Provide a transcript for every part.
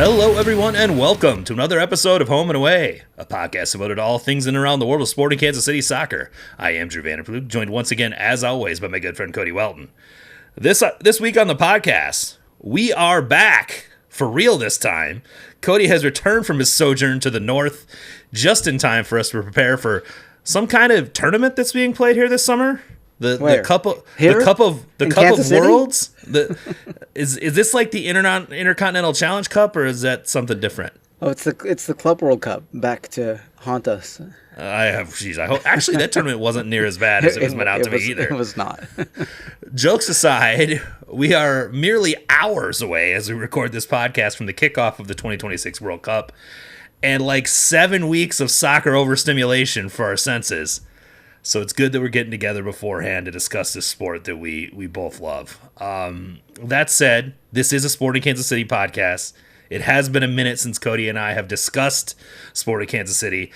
Hello, everyone, and welcome to another episode of Home and Away, a podcast devoted to all things in and around the world of sporting Kansas City soccer. I am Drew Vanderploeg, joined once again, as always, by my good friend Cody Welton. This week on the podcast, we are back for real this time. Cody has returned from his sojourn to the north just in time for us to prepare for some kind of tournament that's being played here this summer. The cup of worlds. Is this like the Intercontinental Challenge Cup, or is that something different? Oh, it's the Club World Cup back to haunt us. I hope actually that tournament wasn't near as bad as it was meant out to be either. It was not. Jokes aside, we are merely hours away as we record this podcast from the kickoff of the 2026 World Cup, and like 7 weeks of soccer overstimulation for our senses. So it's good that we're getting together beforehand to discuss this sport that we both love. That said, this is a Sporting Kansas City podcast. It has been a minute since Cody and I have discussed Sporting Kansas City.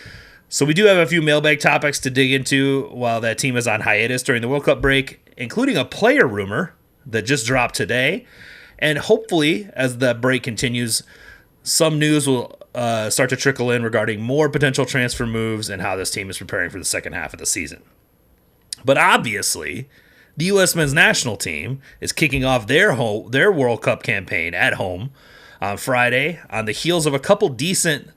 So we do have a few mailbag topics to dig into while that team is on hiatus during the World Cup break, including a player rumor that just dropped today. And hopefully, as the break continues, some news will start to trickle in regarding more potential transfer moves and how this team is preparing for the second half of the season. But obviously, the U.S. men's national team is kicking off their World Cup campaign at home on Friday on the heels of a couple decent,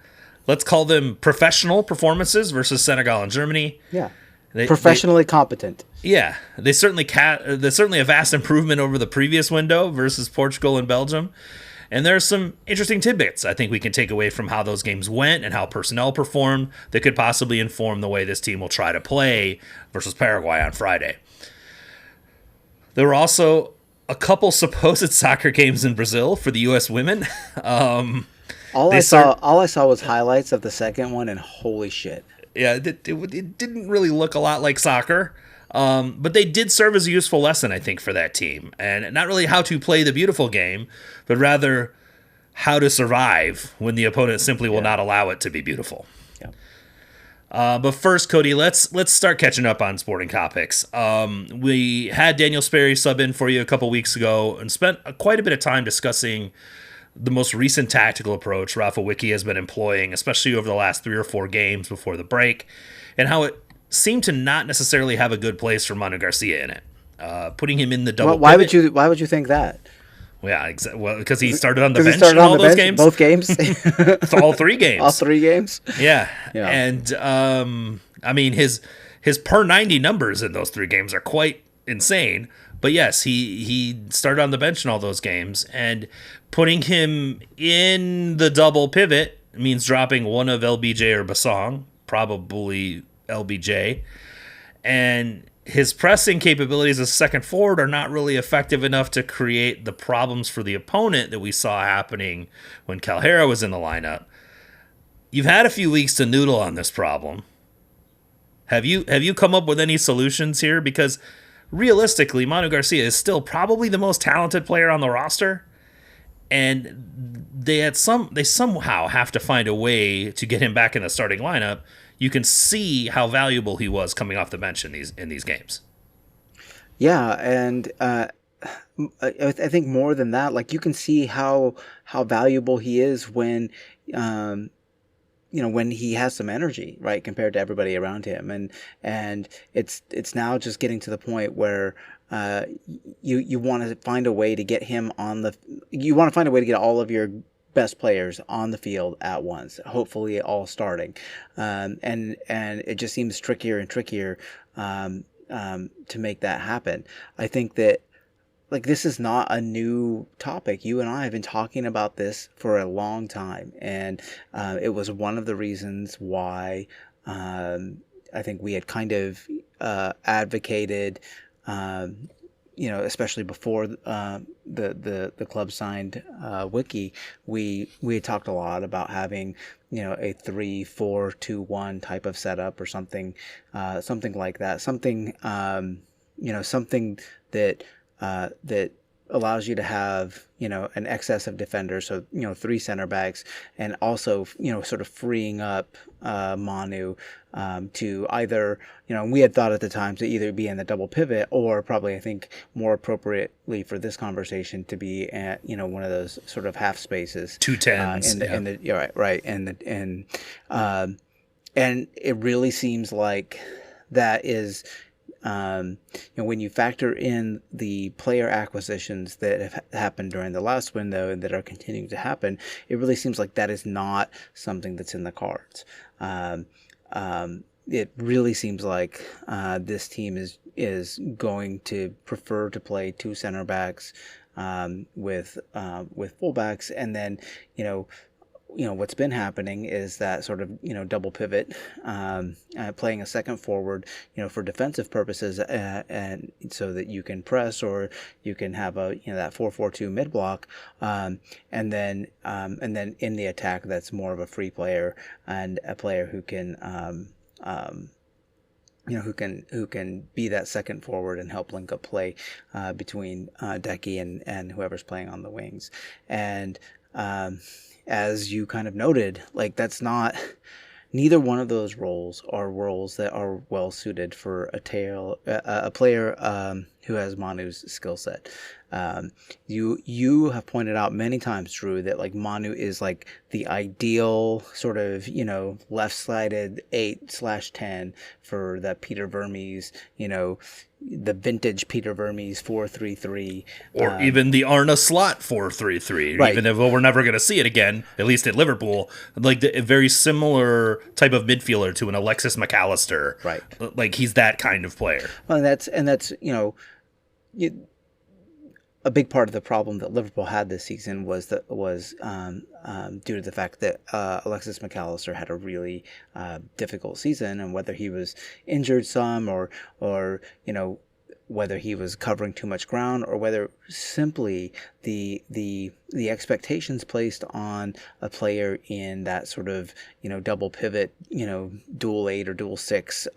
let's call them professional performances versus Senegal and Germany. Yeah, professionally competent. Yeah, there's certainly a vast improvement over the previous window versus Portugal and Belgium. And there are some interesting tidbits I think we can take away from how those games went and how personnel performed that could possibly inform the way this team will try to play versus Paraguay on Friday. There were also a couple supposed soccer games in Brazil for the U.S. women. All I saw was highlights of the second one, and holy shit. Yeah, it didn't really look a lot like soccer. But they did serve as a useful lesson, I think, for that team. And not really how to play the beautiful game, but rather how to survive when the opponent simply will not allow it to be beautiful. Yeah. But first, Cody, let's start catching up on sporting topics. We had Daniel Sperry sub in for you a couple weeks ago and spent quite a bit of time discussing the most recent tactical approach Rafa Wicki has been employing, especially over the last 3 or 4 games before the break, and how it seemed to not necessarily have a good place for Manu Garcia in it. Putting him in the double. Why would you think that? Well, yeah, well, because he started on the bench in all those games. Both games, all 3 games. All 3 games. Yeah. And I mean his per 90 numbers in those 3 games are quite insane. But yes, he started on the bench in all those games, and putting him in the double pivot means dropping one of LBJ or Basong, probably LBJ, and his pressing capabilities as second forward are not really effective enough to create the problems for the opponent that we saw happening when Calhera was in the lineup. You've had a few weeks to noodle on this problem. Have you come up with any solutions here? Because realistically, Manu Garcia is still probably the most talented player on the roster, and they somehow have to find a way to get him back in the starting lineup. You can see how valuable he was coming off the bench in these games. Yeah, and I think more than that, like you can see how valuable he is when when he has some energy, right, compared to everybody around him, and it's now just getting to the point where you want to find a way to get him you want to find a way to get all of your best players on the field at once, hopefully all starting, and it just seems trickier and trickier to make that happen. I think that this is not a new topic. You and I have been talking about this for a long time, and it was one of the reasons why I think we had kind of advocated, especially before the club signed Wicki, we had talked a lot about having a 3-4-2-1 type of setup or something like that, something something that allows you to have, an excess of defenders, so, 3 center backs, and also, sort of freeing up Manu to either, we had thought at the time to either be in the double pivot or probably, I think, more appropriately for this conversation to be at, one of those sort of half spaces. 2 10s. Right. And it really seems like that is, when you factor in the player acquisitions that have happened during the last window and that are continuing to happen, it really seems like that is not something that's in the cards. It really seems like this team is going to prefer to play 2 center backs with fullbacks, and then what's been happening is that sort of double pivot, playing a second forward for defensive purposes, and so that you can press, or you can have a that 4-4-2 mid block, and then in the attack that's more of a free player and a player who can who can be that second forward and help link up play between Decky and whoever's playing on the wings. And as you kind of noted, like neither one of those roles are roles that are well suited for a player who has Manu's skill set. You have pointed out many times, Drew, that like Manu is like the ideal sort of left-sided 8/10 for the Peter Vermes, the vintage Peter Vermes 4-3-3, or even the Arna Slot 4-3-3. Right. Even if we're never going to see it again, at least at Liverpool, like a very similar type of midfielder to an Alexis McAllister. Right. Like he's that kind of player. Well, and that's a big part of the problem that Liverpool had this season was due to the fact that Alexis McAllister had a really difficult season, and whether he was injured some or whether he was covering too much ground, or whether simply the expectations placed on a player in that sort of double pivot dual 8 or dual 6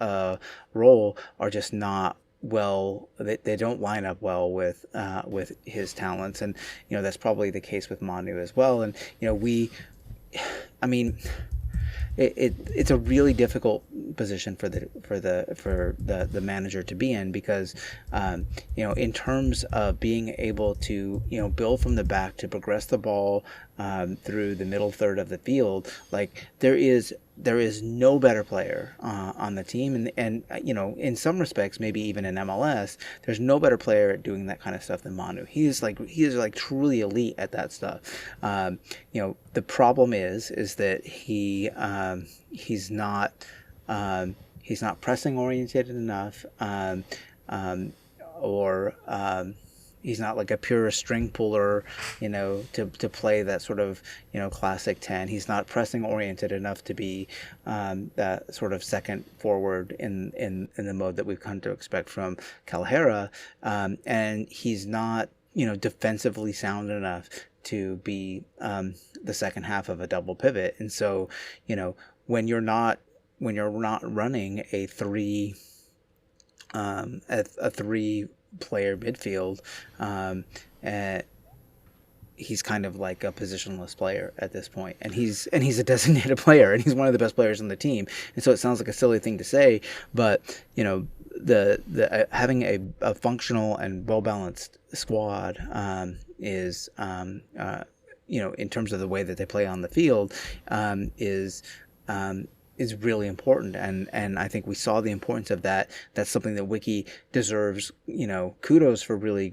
role are just not they don't line up well with his talents, and that's probably the case with Manu as well. And it's a really difficult position for the manager to be in, because in terms of being able to build from the back to progress the ball through the middle third of the field, like there is no better player on the team, and in some respects, maybe even in MLS, there's no better player at doing that kind of stuff than Manu. He is truly elite at that stuff. The problem is that he's not pressing oriented enough, or he's not like a pure string puller, to play that sort of, classic 10. He's not pressing oriented enough to be that sort of second forward in the mode that we've come to expect from Calhera. And he's not, defensively sound enough to be the second half of a double pivot. And so, when you're not running a three player midfield, he's kind of like a positionless player at this point, and he's a designated player, and he's one of the best players on the team. And so it sounds like a silly thing to say, but the having a functional and well balanced squad is in terms of the way that they play on the field is really important, and I think we saw the importance of that. That's something that Wiki deserves, kudos for really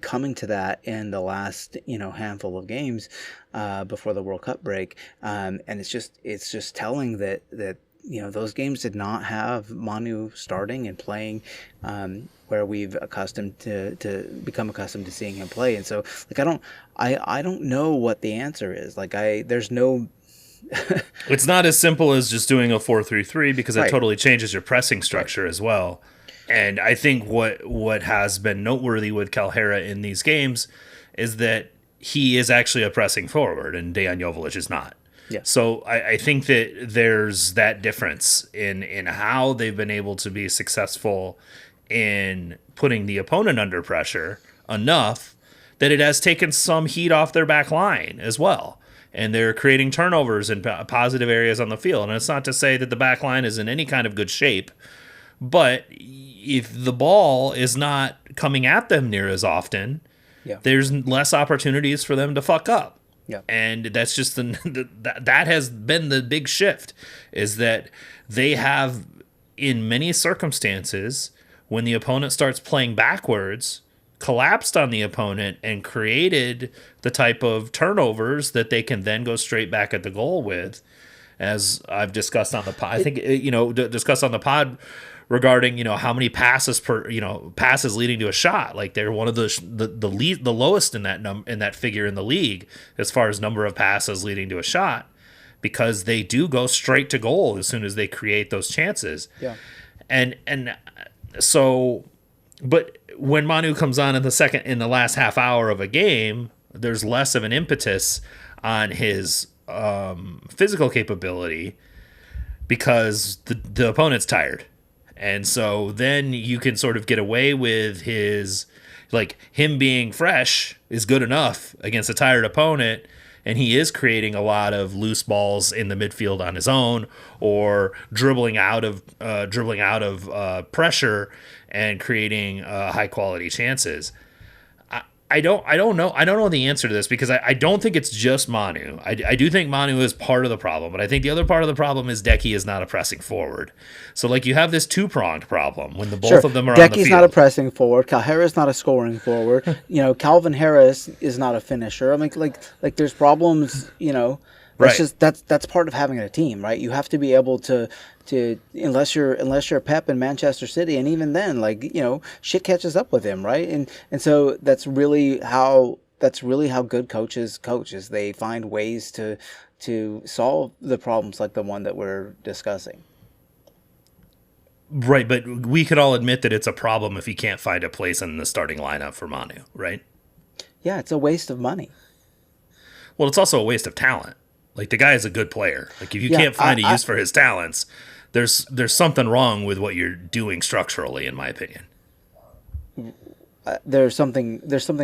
coming to that in the last, handful of games before the World Cup break. And it's just telling that those games did not have Manu starting and playing where we've become accustomed to seeing him play. And so, like, I don't know what the answer is. Like, there's no. It's not as simple as just doing a 4-3-3, because it Right. totally changes your pressing structure as well. And I think what has been noteworthy with Calhera in these games is that he is actually a pressing forward, and Dejan Joveljic is not. Yeah. So I think that there's that difference in how they've been able to be successful in putting the opponent under pressure enough that it has taken some heat off their back line as well. And they're creating turnovers in positive areas on the field. And it's not to say that the back line is in any kind of good shape, but if the ball is not coming at them near as often, there's less opportunities for them to fuck up. Yeah. And that's just that has been the big shift, is that they have, in many circumstances, when the opponent starts playing backwards, collapsed on the opponent and created the type of turnovers that they can then go straight back at the goal with, as I've discussed on the pod. I think, discussed on the pod regarding, how many passes passes leading to a shot. Like, they're one of the lowest in that figure in the league as far as number of passes leading to a shot, because they do go straight to goal as soon as they create those chances. Yeah. And so, but when Manu comes on in the last half hour of a game, there's less of an impetus on his physical capability because the opponent's tired. And so then you can sort of get away with him being fresh is good enough against a tired opponent, and he is creating a lot of loose balls in the midfield on his own, or dribbling out of pressure and creating high quality chances. I don't know the answer to this, because I don't think it's just Manu. I do think Manu is part of the problem, but I think the other part of the problem is Decky is not a pressing forward. So, you have this two-pronged problem when both of them are on the field. Decky's not a pressing forward. Cal Harris not a scoring forward. Calvin Harris is not a finisher. I mean, there's problems. That's part of having a team, right? You have to be able to unless you're Pep in Manchester City, and even then, shit catches up with him, right? And so that's really how good coaches coach, is they find ways to solve the problems like the one that we're discussing. Right, but we could all admit that it's a problem if you can't find a place in the starting lineup for Manu, right? Yeah, it's a waste of money. Well, it's also a waste of talent. The guy is a good player. If you can't find a use for his talents, there's something wrong with what you're doing structurally, in my opinion. There's something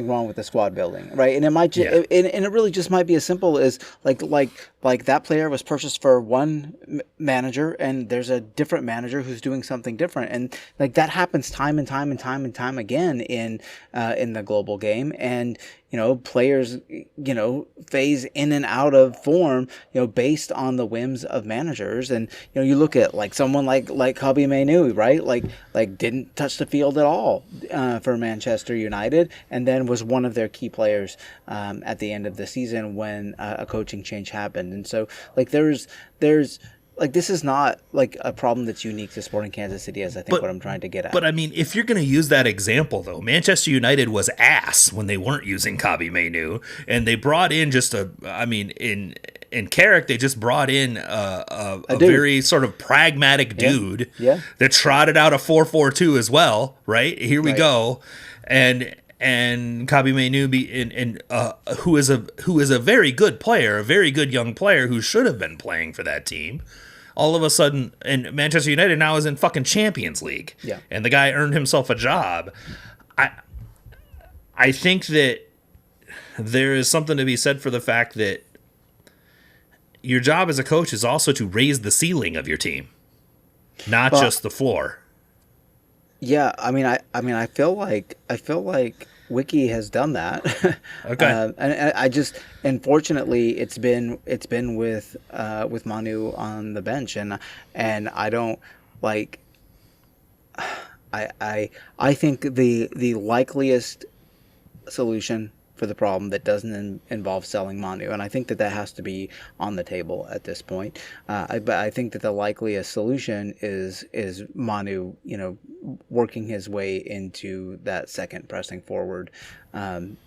wrong with the squad building, right? And it might and it really just might be as simple as like that player was purchased for one manager, and there's a different manager who's doing something different, and that happens time and time again in the global game. And players phase in and out of form based on the whims of managers. And you look at someone like Cody Mainu, right? Didn't touch the field at all for Manchester United, and then was one of their key players at the end of the season when a coaching change happened. And so there's this is not a problem that's unique to Sporting Kansas City, as I think what I'm trying to get at. But I mean, if you're going to use that example, though, Manchester United was ass when they weren't using Cody Mainu, and they brought in in Carrick, they just brought in a very sort of pragmatic dude that trotted out a 4-4-2 as well, right? Here we go. And Cody Mainu who is a very good player, a very good young player who should have been playing for that team. All of a sudden, and Manchester United now is in fucking Champions League. Yeah. And the guy earned himself a job. I think that there is something to be said for the fact that your job as a coach is also to raise the ceiling of your team, not just the floor. Yeah, I mean, I feel like Wiki has done that. Okay. And I just, unfortunately, it's been with Manu on the bench, and I don't I think the likeliest solution for the problem that doesn't involve selling Manu, and I think that has to be on the table at this point. But I think that the likeliest solution is Manu, working his way into that second pressing forward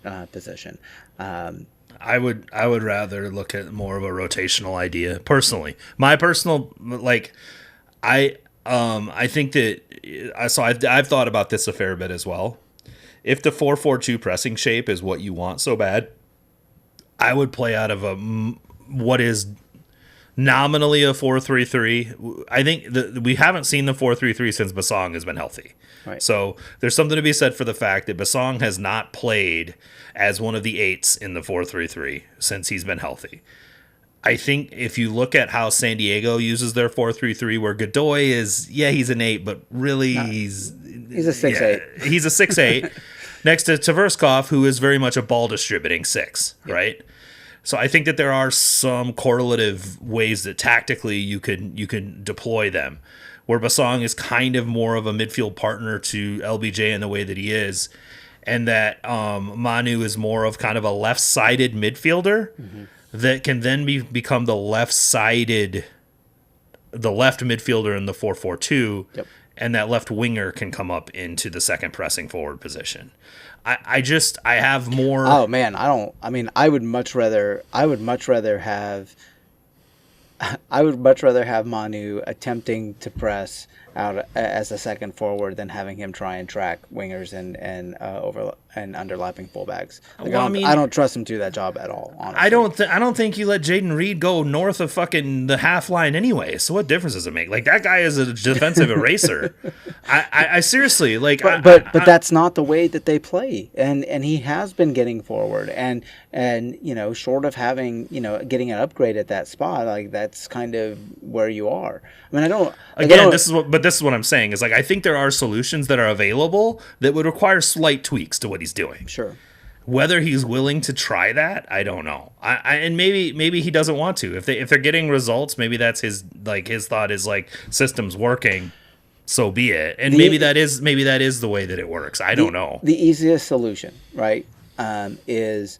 position. I would rather look at more of a rotational idea personally. My personal I think that I've thought about this a fair bit as well. If the 4-4-2 pressing shape is what you want so bad, I would play out of what is nominally a 4-3-3. I think we haven't seen the 4-3-3 since Basong has been healthy. Right. So there's something to be said for the fact that Basong has not played as one of the eights in the 4-3-3 since he's been healthy. I think if you look at how San Diego uses their 4-3-3, where Godoy is, he's an 8, but really he's a 6'8". He's a 6'8", next to Tverskov, who is very much a ball distributing 6, right? So I think that there are some correlative ways that tactically you can deploy them, where Basong is kind of more of a midfield partner to LBJ in the way that he is, and that Manu is more of kind of a left-sided midfielder that can then become the left midfielder in the 4-4-2, and that left winger can come up into the second pressing forward position. I have more. Oh man, I would much rather have Manu attempting to press out as a second forward than having him try and track wingers and underlapping fullbacks. I don't trust him to do that job at all. Honestly, I don't think you let Jaden Reed go north of fucking the half line anyway. So what difference does it make? Like, that guy is a defensive eraser. I seriously like. But that's not the way that they play, and he has been getting forward, and short of having getting an upgrade at that spot, like that's kind of where you are. I mean, this is what I'm saying is, like, I think there are solutions that are available that would require slight tweaks to what he's doing. Sure. Whether he's willing to try that, I don't know. And maybe he doesn't want to. If they're getting results, maybe that's his thought is like, system's working, so be it. And maybe that is the way that it works. I don't know. The easiest solution, right, is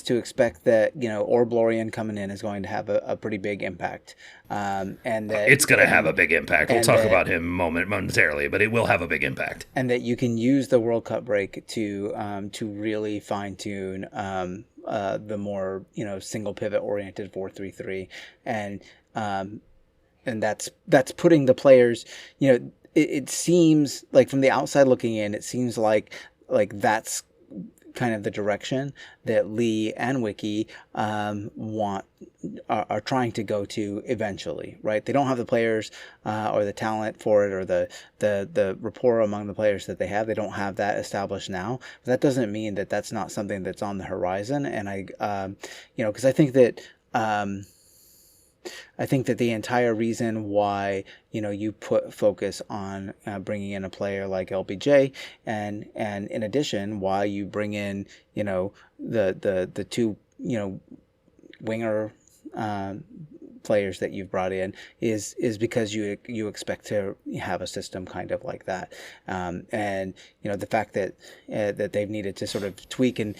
to expect that Orblorian coming in is going to have a pretty big impact, and that it's going to have a big impact. We'll talk about him momentarily, but it will have a big impact. And that you can use the World Cup break to really fine tune the more single pivot oriented 4-3-3, and that's putting the players. It seems like from the outside looking in, it seems like that's kind of the direction that Lee and Wiki are trying to go to eventually, right? They don't have the players or the talent for it, or the rapport among the players that they have. They don't have that established now, but that doesn't mean that that's not something that's on the horizon. And because I think that the entire reason why you put focus on bringing in a player like LBJ, and in addition why you bring in the two winger players that you've brought in is because you expect to have a system kind of like that, and the fact that they've needed to sort of tweak and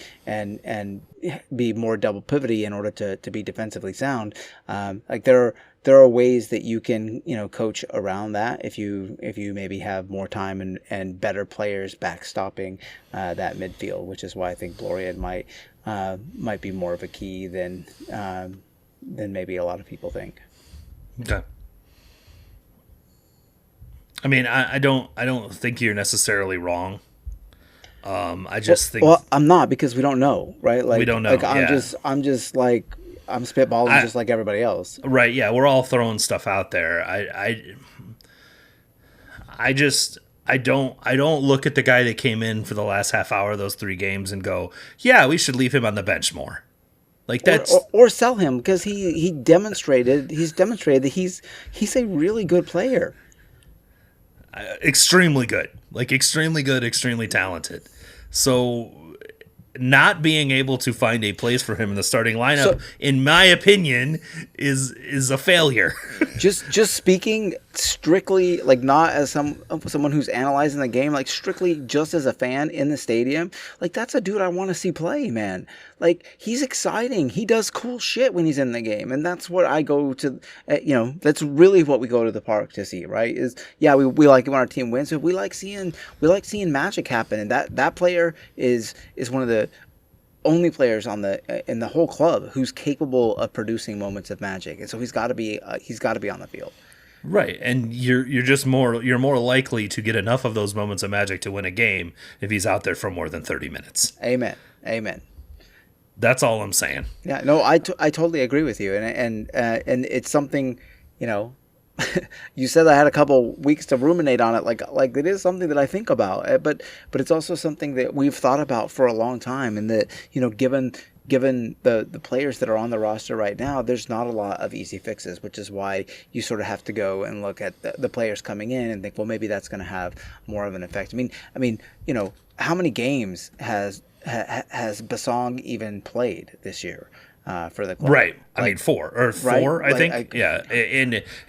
be more double pivoty in order to be defensively sound. There are ways that you can coach around that if you maybe have more time and better players backstopping that midfield, which is why I think Blorian might be more of a key than maybe a lot of people think. Okay. I mean, I don't think you're necessarily wrong. I just think. Well, I'm not, because we don't know, right? Like, we don't know. I'm just like, I'm spitballing just like everybody else. Right. Yeah. We're all throwing stuff out there. I don't look at the guy that came in for the last half hour of those 3 games and go, yeah, we should leave him on the bench more. Like, that's or sell him, because he's demonstrated that he's a really good player. Extremely good. Like, extremely good, extremely talented. So not being able to find a place for him in the starting lineup, in my opinion, is a failure. just speaking strictly, like, not as someone who's analyzing the game, like strictly just as a fan in the stadium, like, that's a dude I want to see play, man. Like, he's exciting. He does cool shit when he's in the game, and that's what I go to. That's really what we go to the park to see, right? We like it when our team wins, but we like seeing magic happen, and that player is one of the only players in the whole club who's capable of producing moments of magic, and so he's got to be on the field. Right, and you're more likely to get enough of those moments of magic to win a game if he's out there for more than 30 minutes. Amen. That's all I'm saying. Yeah, no, I totally agree with you, and it's something, you know, you said I had a couple weeks to ruminate on it. Like it is something that I think about, but it's also something that we've thought about for a long time, and that, you know, given the players that are on the roster right now, there's not a lot of easy fixes, which is why you sort of have to go and look at the players coming in and think, well, maybe that's going to have more of an effect. I mean, you know, how many games has Basong even played this year for the club? Right. I mean, four, right? I think. Yeah.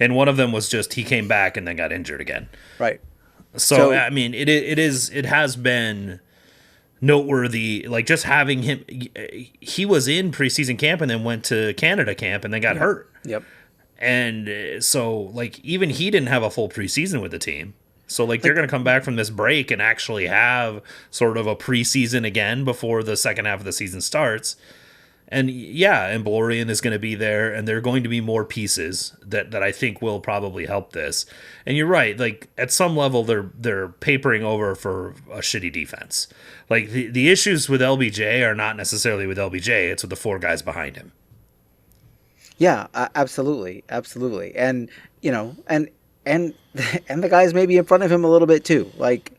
And one of them was just he came back and then got injured again. Right. So I mean, it has been noteworthy, like just having him. He was in preseason camp and then went to Canada camp and then got hurt. Yep. And so, like, even he didn't have a full preseason with the team. So, like, they're going to come back from this break and actually have sort of a preseason again before the second half of the season starts. And, yeah, and Ballorian is going to be there, and there are going to be more pieces that I think will probably help this. And you're right, like, at some level, they're papering over for a shitty defense. Like, the issues with LBJ are not necessarily with LBJ, it's with the four guys behind him. Yeah, absolutely. And, you know, and the guys maybe in front of him a little bit too. Like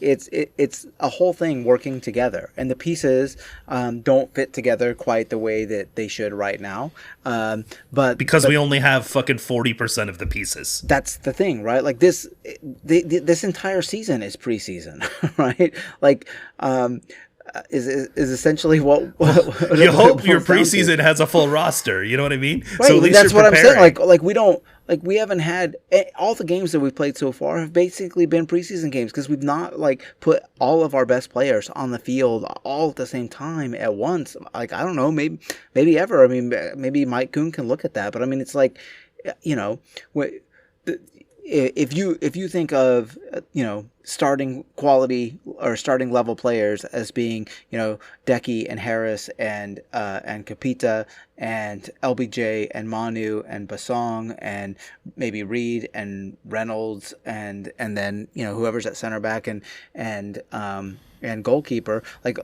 it's a whole thing working together, and the pieces don't fit together quite the way that they should right now. But we only have fucking 40% of the pieces. That's the thing, right? Like this entire season is preseason, right? Like. Is essentially what you hope your preseason has a full roster. You know what I mean? Right. So that's what I'm saying. We haven't had all the games that we've played so far have basically been preseason games because we've not like put all of our best players on the field all at the same time at once. Like I don't know, maybe ever. I mean, maybe Mike Kuhn can look at that, but I mean, it's like, you know, if you think of, you know, starting quality or starting level players as being, you know, Decky and Harris and Kapita and LBJ and Manu and Basong and maybe Reed and Reynolds and then, you know, whoever's at center back and goalkeeper, like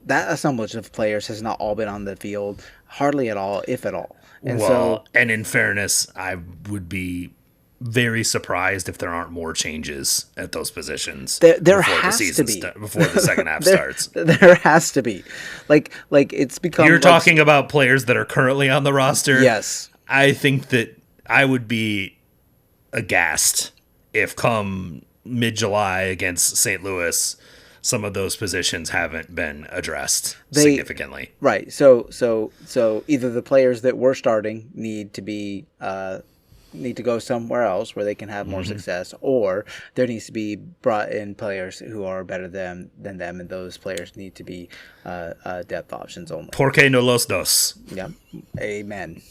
that assemblage of players has not all been on the field hardly at all, if at all. And in fairness, I would be very surprised if there aren't more changes at those positions. There has to be before the second half starts. There has to be, like it's become. You're talking about players that are currently on the roster. Yes, I think that I would be aghast if come mid-July against St. Louis, some of those positions haven't been addressed significantly. Right. So either the players that were starting need to go somewhere else where they can have more success, or there needs to be brought in players who are better than them, and those players need to be depth options only. Porque no los dos. Yeah. Amen.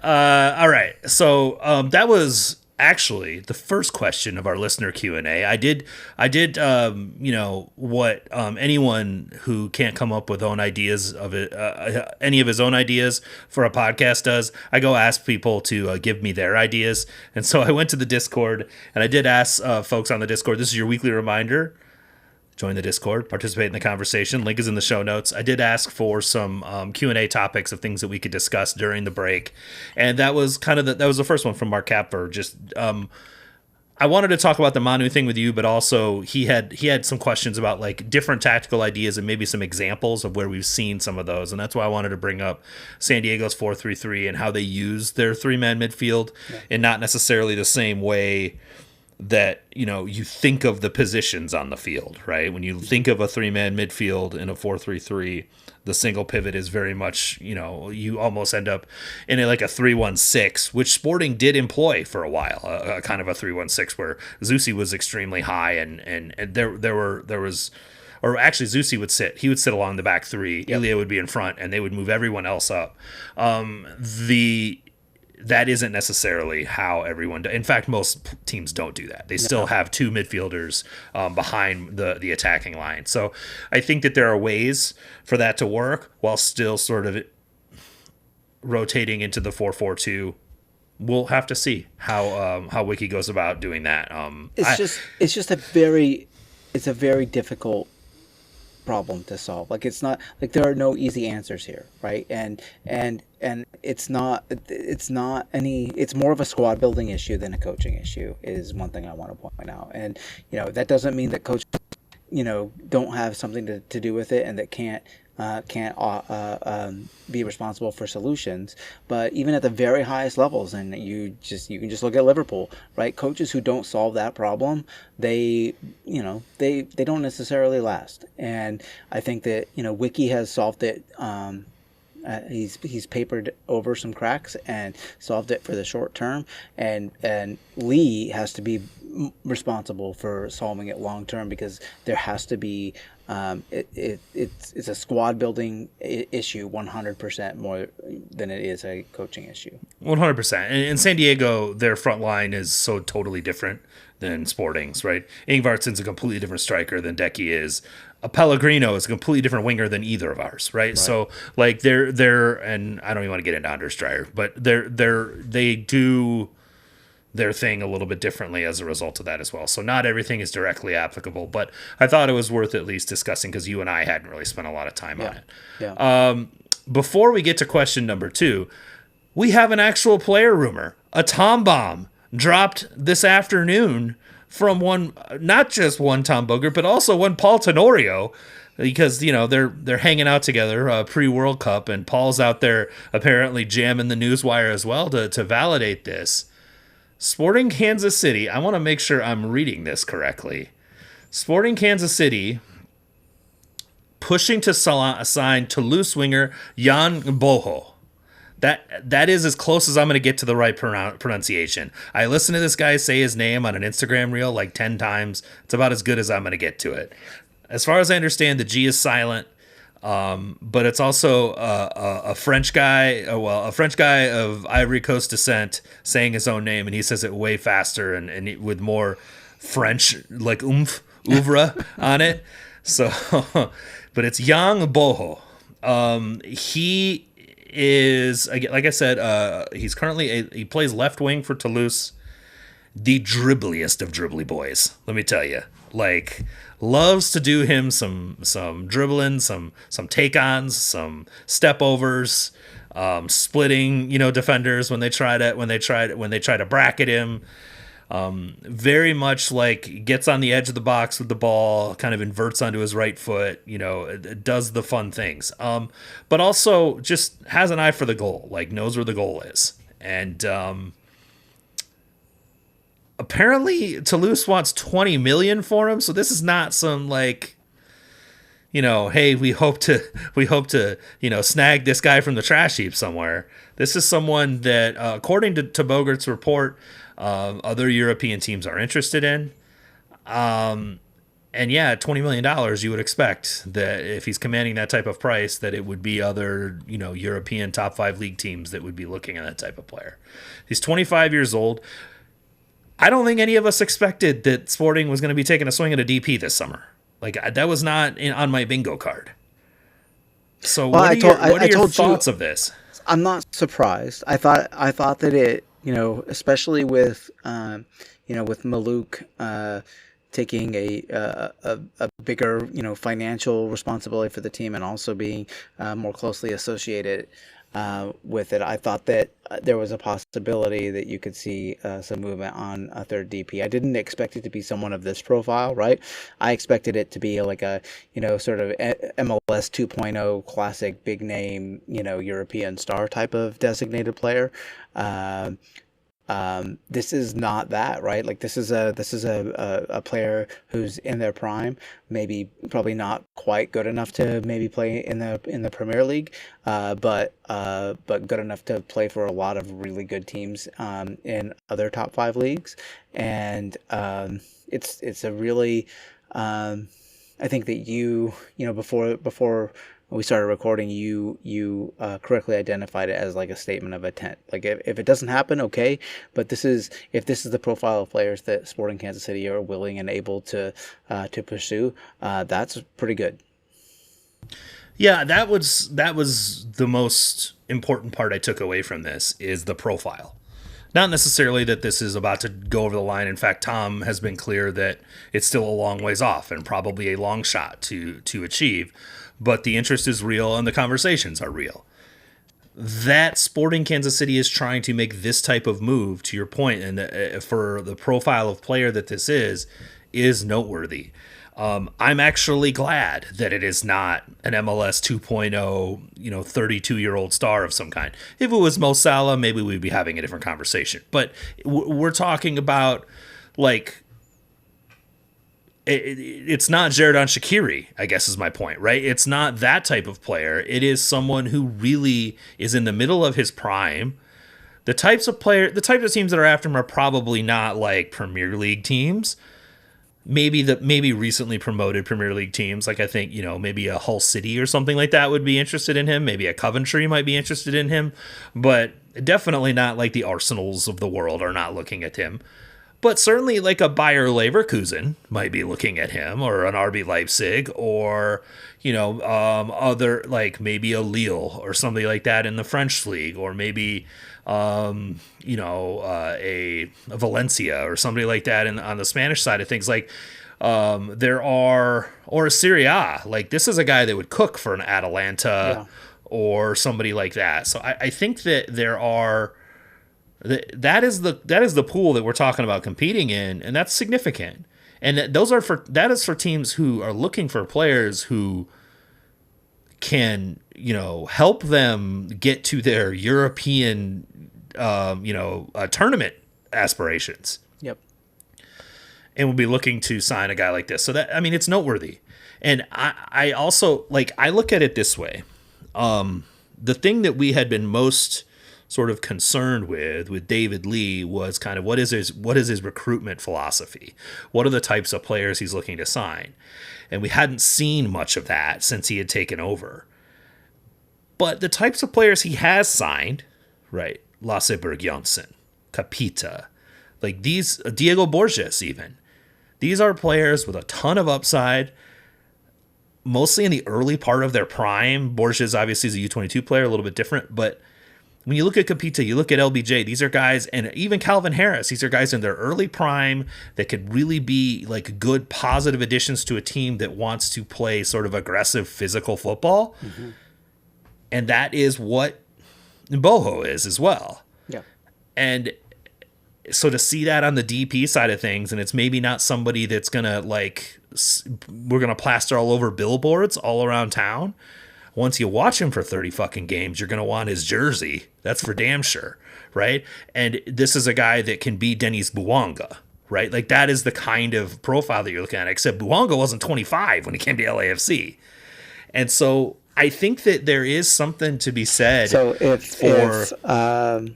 All right. So that was actually the first question of our listener Q&A. I did you know, what anyone who can't come up with own ideas of it, any of his own ideas for a podcast does. I go ask people to give me their ideas. And so I went to the Discord and I did ask folks on the Discord, this is your weekly reminder. Join the Discord, participate in the conversation. Link is in the show notes. I did ask for some Q&A topics of things that we could discuss during the break. And that was that was the first one from Mark Kapfer. Just I wanted to talk about the Manu thing with you, but also he had some questions about like different tactical ideas and maybe some examples of where we've seen some of those. And that's why I wanted to bring up San Diego's 4-3-3 and how they use their three-man midfield in not necessarily the same way that, you know, you think of the positions on the field, right? When you think of a three-man midfield in a 4-3-3, the single pivot is very much, you know, you almost end up in like a 3-1-6, which Sporting did employ for a while, a kind of a 3-1-6 where Zusi was extremely high and there was, or actually Zusi would sit along the back three, Ilya would be in front, and they would move everyone else up. That isn't necessarily how everyone does. In fact, most teams don't do that. They still have two midfielders behind the attacking line. So I think that there are ways for that to work while still sort of rotating into the 4-4-2. We'll have to see how Wiki goes about doing that. It's a very difficult problem to solve. Like it's not like there are no easy answers here, right? And it's not any. It's more of a squad building issue than a coaching issue. Is one thing I want to point out. And that doesn't mean that coaches don't have something to do with it and that can't be responsible for solutions. But even at the very highest levels, and you can just look at Liverpool, right? Coaches who don't solve that problem, they don't necessarily last. And I think that Wiki has solved it. He's papered over some cracks and solved it for the short term, and Lee has to be responsible for solving it long term, because there has to be it's a squad building issue 100% more than it is a coaching issue. 100%. And in San Diego, their front line is so totally different than Sporting's, right? Ingvartsen's a completely different striker than Decky is. A Pellegrino is a completely different winger than either of ours, right? So like they're and I don't even want to get into Anders Dreyer, but they do their thing a little bit differently as a result of that as well. So not everything is directly applicable, but I thought it was worth at least discussing because you and I hadn't really spent a lot of time on it. Yeah. Before we get to question number 2, we have an actual player rumor. A Tom bomb dropped this afternoon from not just one Tom Bogert, but also one Paul Tenorio, because they're hanging out together pre-World Cup, and Paul's out there apparently jamming the newswire as well to validate this. Sporting Kansas City, I want to make sure I'm reading this correctly. Sporting Kansas City pushing to sign Toulouse winger Jan Boho. That is as close as I'm going to get to the right pronunciation. I listened to this guy say his name on an Instagram reel like 10 times. It's about as good as I'm going to get to it. As far as I understand, the G is silent, but it's also a French guy, a French guy of Ivory Coast descent saying his own name, and he says it way faster and with more French, like oeuvre on it. So, but it's Yang Boho. He is, like I said, he's currently he plays left wing for Toulouse. The dribbliest of dribbly boys, let me tell you. Like, loves to do him some dribbling, some take-ons, some step overs, splitting defenders when they try to bracket him. Very much like gets on the edge of the box with the ball, kind of inverts onto his right foot, does the fun things. But also just has an eye for the goal, like knows where the goal is. And apparently Toulouse wants $20 million for him. So this is not some like, hey, we hope to snag this guy from the trash heap somewhere. This is someone that, according to Bogart's report, other European teams are interested in. And yeah, $20 million, you would expect that if he's commanding that type of price, that it would be other, European top 5 league teams that would be looking at that type of player. He's 25 years old. I don't think any of us expected that Sporting was going to be taking a swing at a DP this summer. Like, that was not on my bingo card. So what are your thoughts of this? I'm not surprised. I thought that it, especially with, with Maluk taking a bigger, financial responsibility for the team and also being more closely associated with it, I thought that there was a possibility that you could see some movement on a third DP. I didn't expect it to be someone of this profile, right? I expected it to be like a, sort of MLS 2.0 classic big name, European star type of designated player. This is not that, right? Like this is a player who's in their prime, probably not quite good enough to maybe play in the Premier League, but good enough to play for a lot of really good teams in other top 5 leagues, and it's a really I think that before we started recording, you correctly identified it as like a statement of intent. Like if it doesn't happen, okay, but if this is the profile of players that Sporting Kansas City are willing and able to pursue, that's pretty good. Yeah, that was the most important part I took away from this is the profile. Not necessarily that this is about to go over the line. In fact, Tom has been clear that it's still a long ways off and probably a long shot to achieve. But the interest is real and the conversations are real. That Sporting Kansas City is trying to make this type of move, to your point, and for the profile of player that this is noteworthy. I'm actually glad that it is not an MLS 2.0, 32-year-old star of some kind. If it was Mo Salah, maybe we'd be having a different conversation. But we're talking about, like, it's not Xherdan Shaqiri, I guess is my point, right? It's not that type of player. It is someone who really is in the middle of his prime. The types of teams that are after him are probably not like Premier League teams. Maybe recently promoted Premier League teams, like I think, maybe a Hull City or something like that would be interested in him. Maybe a Coventry might be interested in him, but definitely not like the Arsenals of the world are not looking at him. But certainly like a Bayer Leverkusen might be looking at him, or an RB Leipzig, or, other, like maybe a Lille or somebody like that in the French league, or maybe, a Valencia or somebody like that on the Spanish side of things. Like there are, or a Serie A, like this is a guy that would cook for an Atalanta or somebody like that. So I think that there are, that is the pool that we're talking about competing in, and that's significant. And that is for teams who are looking for players who can, help them get to their European, tournament aspirations. Yep. And we'll be looking to sign a guy like this. So that, it's noteworthy. And I also, like, I look at it this way. The thing that we had been most sort of concerned with David Lee was kind of what is his recruitment philosophy? What are the types of players he's looking to sign? And we hadn't seen much of that since he had taken over. But the types of players he has signed, right? Lasse Berg-Jansen, Capita, like these, Diego Borges even. These are players with a ton of upside, mostly in the early part of their prime. Borges obviously is a U22 player, a little bit different, but when you look at Capita, you look at LBJ, these are guys, and even Calvin Harris, these are guys in their early prime that could really be like good, positive additions to a team that wants to play sort of aggressive, physical football. Mm-hmm. And that is what Boho is as well. Yeah. And so to see that on the DP side of things, and it's maybe not somebody that's going to we're going to plaster all over billboards all around town. Once you watch him for 30 fucking games, you're going to want his jersey. That's for damn sure, right? And this is a guy that can be Denis Bouanga, right? Like that is the kind of profile that you're looking at, except Bouanga wasn't 25 when he came to LAFC. And so I think that there is something to be said for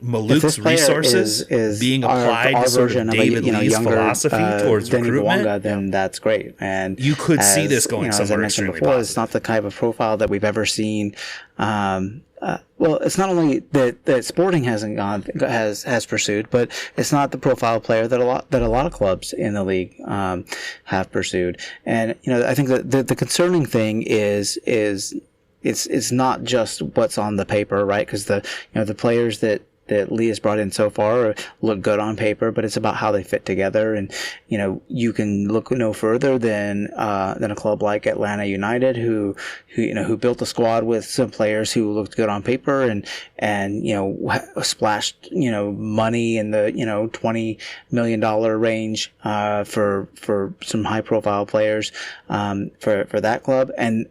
Maluk's resources is being applied to sort of David Lee's philosophy towards recruitment. Bouanga, then that's great. And you could see this going somewhere extremely positive. It's not the type of profile that we've ever seen. Well, it's not only that Sporting has pursued, but it's not the profile player that a lot of clubs in the league have pursued. And I think that the concerning thing is it's not just what's on the paper, right? Because the players that Lee has brought in so far look good on paper, but it's about how they fit together. And you can look no further than a club like Atlanta United, who built a squad with some players who looked good on paper and splashed money in the $20 million range for some high profile players for that club. And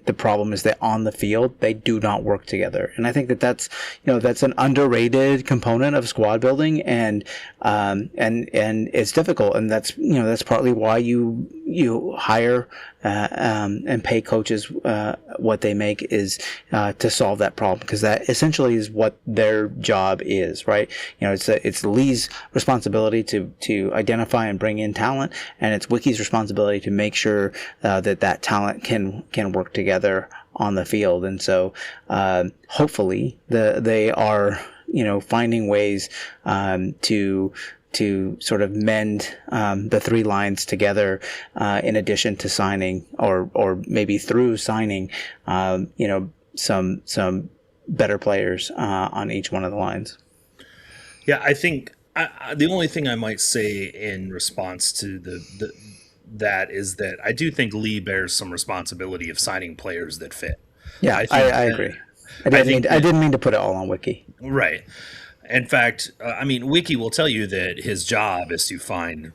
the problem is that on the field they do not work together. And I think that's an underrated component of squad building, and it's difficult, and that's partly why you hire and pay coaches what they make is to solve that problem, because that essentially is what their job is, right? It's Lee's responsibility to identify and bring in talent, and it's Wiki's responsibility to make sure that talent can work together on the field. And so hopefully they are finding ways to sort of mend the three lines together in addition to signing or maybe through signing some better players on each one of the lines. Yeah, I think the only thing I might say in response to that is that I do think Lee bears some responsibility of signing players that fit. Yeah, I I think agree. I think I that didn't mean to put it all on Wiki. right. In fact, I mean, Wiki will tell you that his job is to find,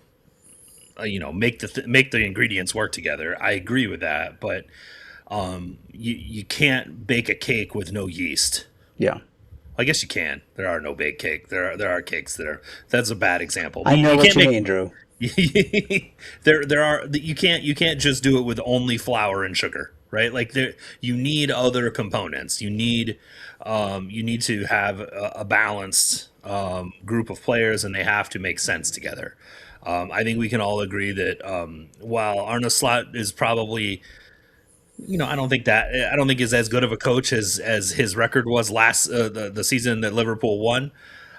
make the ingredients work together. I agree with that, but you can't bake a cake with no yeast. Yeah. I guess you can. There are no baked cake. There are cakes that are. That's a bad example. I know You what can't you make. mean, Drew. there are you can't just do it with only flour and sugar, right? Like there you need other components. You need to have a balanced group of players, and they have to make sense together. I think we can all agree that while Arne Slot is probably, I don't think is as good of a coach as his record was last the season that Liverpool won.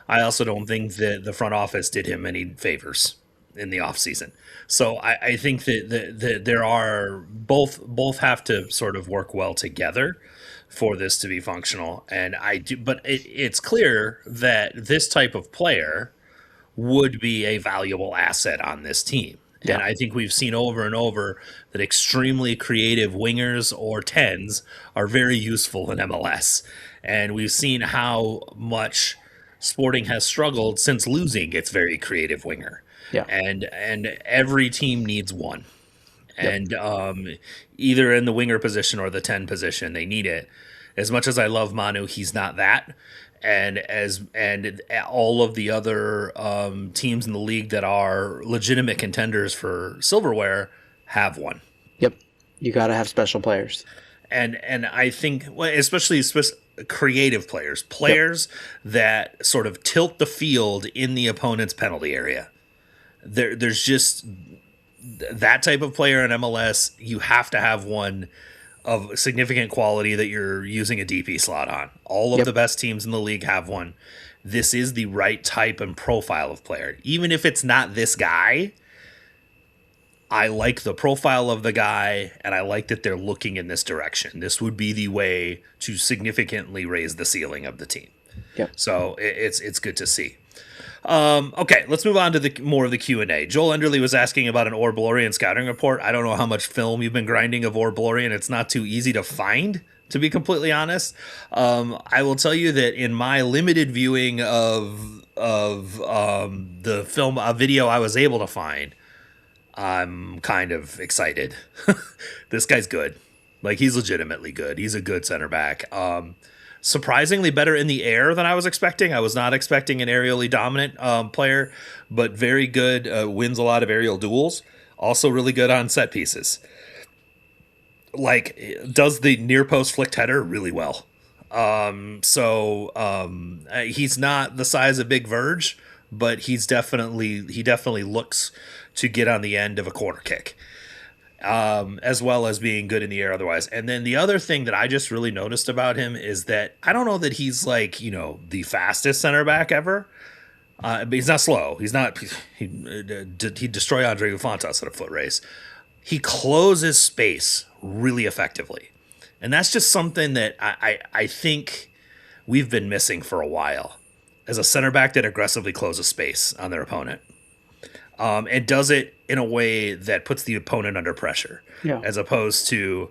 I also don't think that the front office did him any favors in the offseason. So I think that there are both have to sort of work well together for this to be functional. And I do, but it's clear that this type of player would be a valuable asset on this team. And Yeah. I think we've seen over and over that extremely creative wingers or tens are very useful in MLS. And we've seen how much Sporting has struggled since losing its very creative winger. Yeah. And every team needs one. Yep. And either in the winger position or the 10 position, they need it. As much as I love Manu, he's not that. And all of the other teams in the league that are legitimate contenders for silverware have one. Yep. You got to have special players. And I think, well, especially creative players that sort of tilt the field in the opponent's penalty area. There's just that type of player in MLS. You have to have one of significant quality that you're using a DP slot on. All of the best teams in the league have one. This is the right type and profile of player. Even if it's not this guy, I like the profile of the guy, and I like that they're looking in this direction. This would be the way to significantly raise the ceiling of the team. Yep. So it's good to see. Okay, let's move on to more of the Q&A. Joel Enderley was asking about an Orblorian scouting report. I don't know how much film you've been grinding of Orblorian. It's not too easy to find, to be completely honest. I will tell you that in my limited viewing of the film, a video I was able to find, I'm kind of excited. This guy's good. Like, he's legitimately good. He's a good center back. Surprisingly better in the air than I was expecting. I was not expecting an aerially dominant player, but very good, wins a lot of aerial duels. Also really good on set pieces. Like, does the near post flicked header really well. He's not the size of Big Verge, but he definitely looks to get on the end of a corner kick. As well as being good in the air otherwise. And then the other thing that I just really noticed about him is that I don't know that he's like, the fastest center back ever. But he's not slow. He'd destroy Andre Ufantas at a foot race. He closes space really effectively. And that's just something that I think we've been missing for a while as a center back that aggressively closes space on their opponent. And does it in a way that puts the opponent under pressure, as opposed to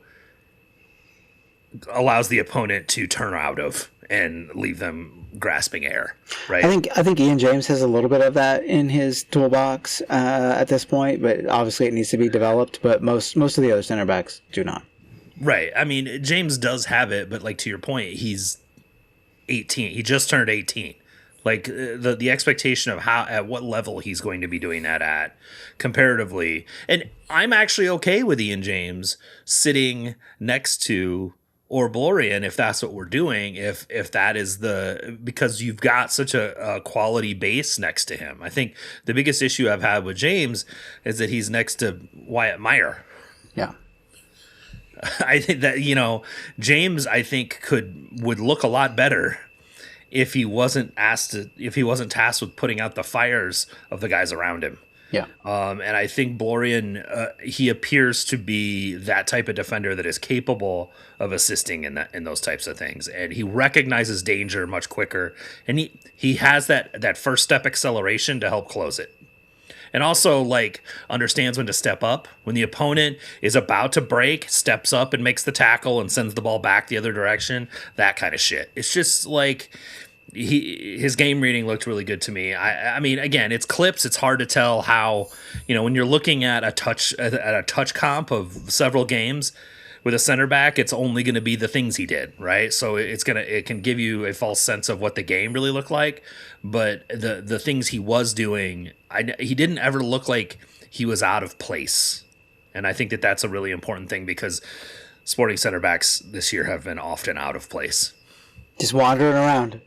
allows the opponent to turn out of and leave them grasping air. Right. I think Ian James has a little bit of that in his toolbox at this point, but obviously it needs to be developed. But most of the other center backs do not. Right. I mean, James does have it, but like to your point, he's 18. He just turned 18. Like the expectation of at what level he's going to be doing that at comparatively. And I'm actually okay with Ian James sitting next to Orblorian if that's what we're doing, if that is because you've got such a quality base next to him. I think the biggest issue I've had with James is that he's next to Wyatt Meyer. Yeah. I think that, James, I think would look a lot better if he wasn't tasked with putting out the fires of the guys around him. Yeah. And I think Blorian, he appears to be that type of defender that is capable of assisting in those types of things, and he recognizes danger much quicker, and he has that first step acceleration to help close it. And also, like, understands when to step up. When the opponent is about to break, steps up and makes the tackle and sends the ball back the other direction. That kind of shit. It's just like his game reading looked really good to me. I mean, again, it's clips. It's hard to tell how, when you're looking at a touch comp of several games with a center back, it's only going to be the things he did, right? So it can give you a false sense of what the game really looked like. But the things he was doing, he didn't ever look like he was out of place. And I think that that's a really important thing, because Sporting center backs this year have been often out of place. Just wandering around.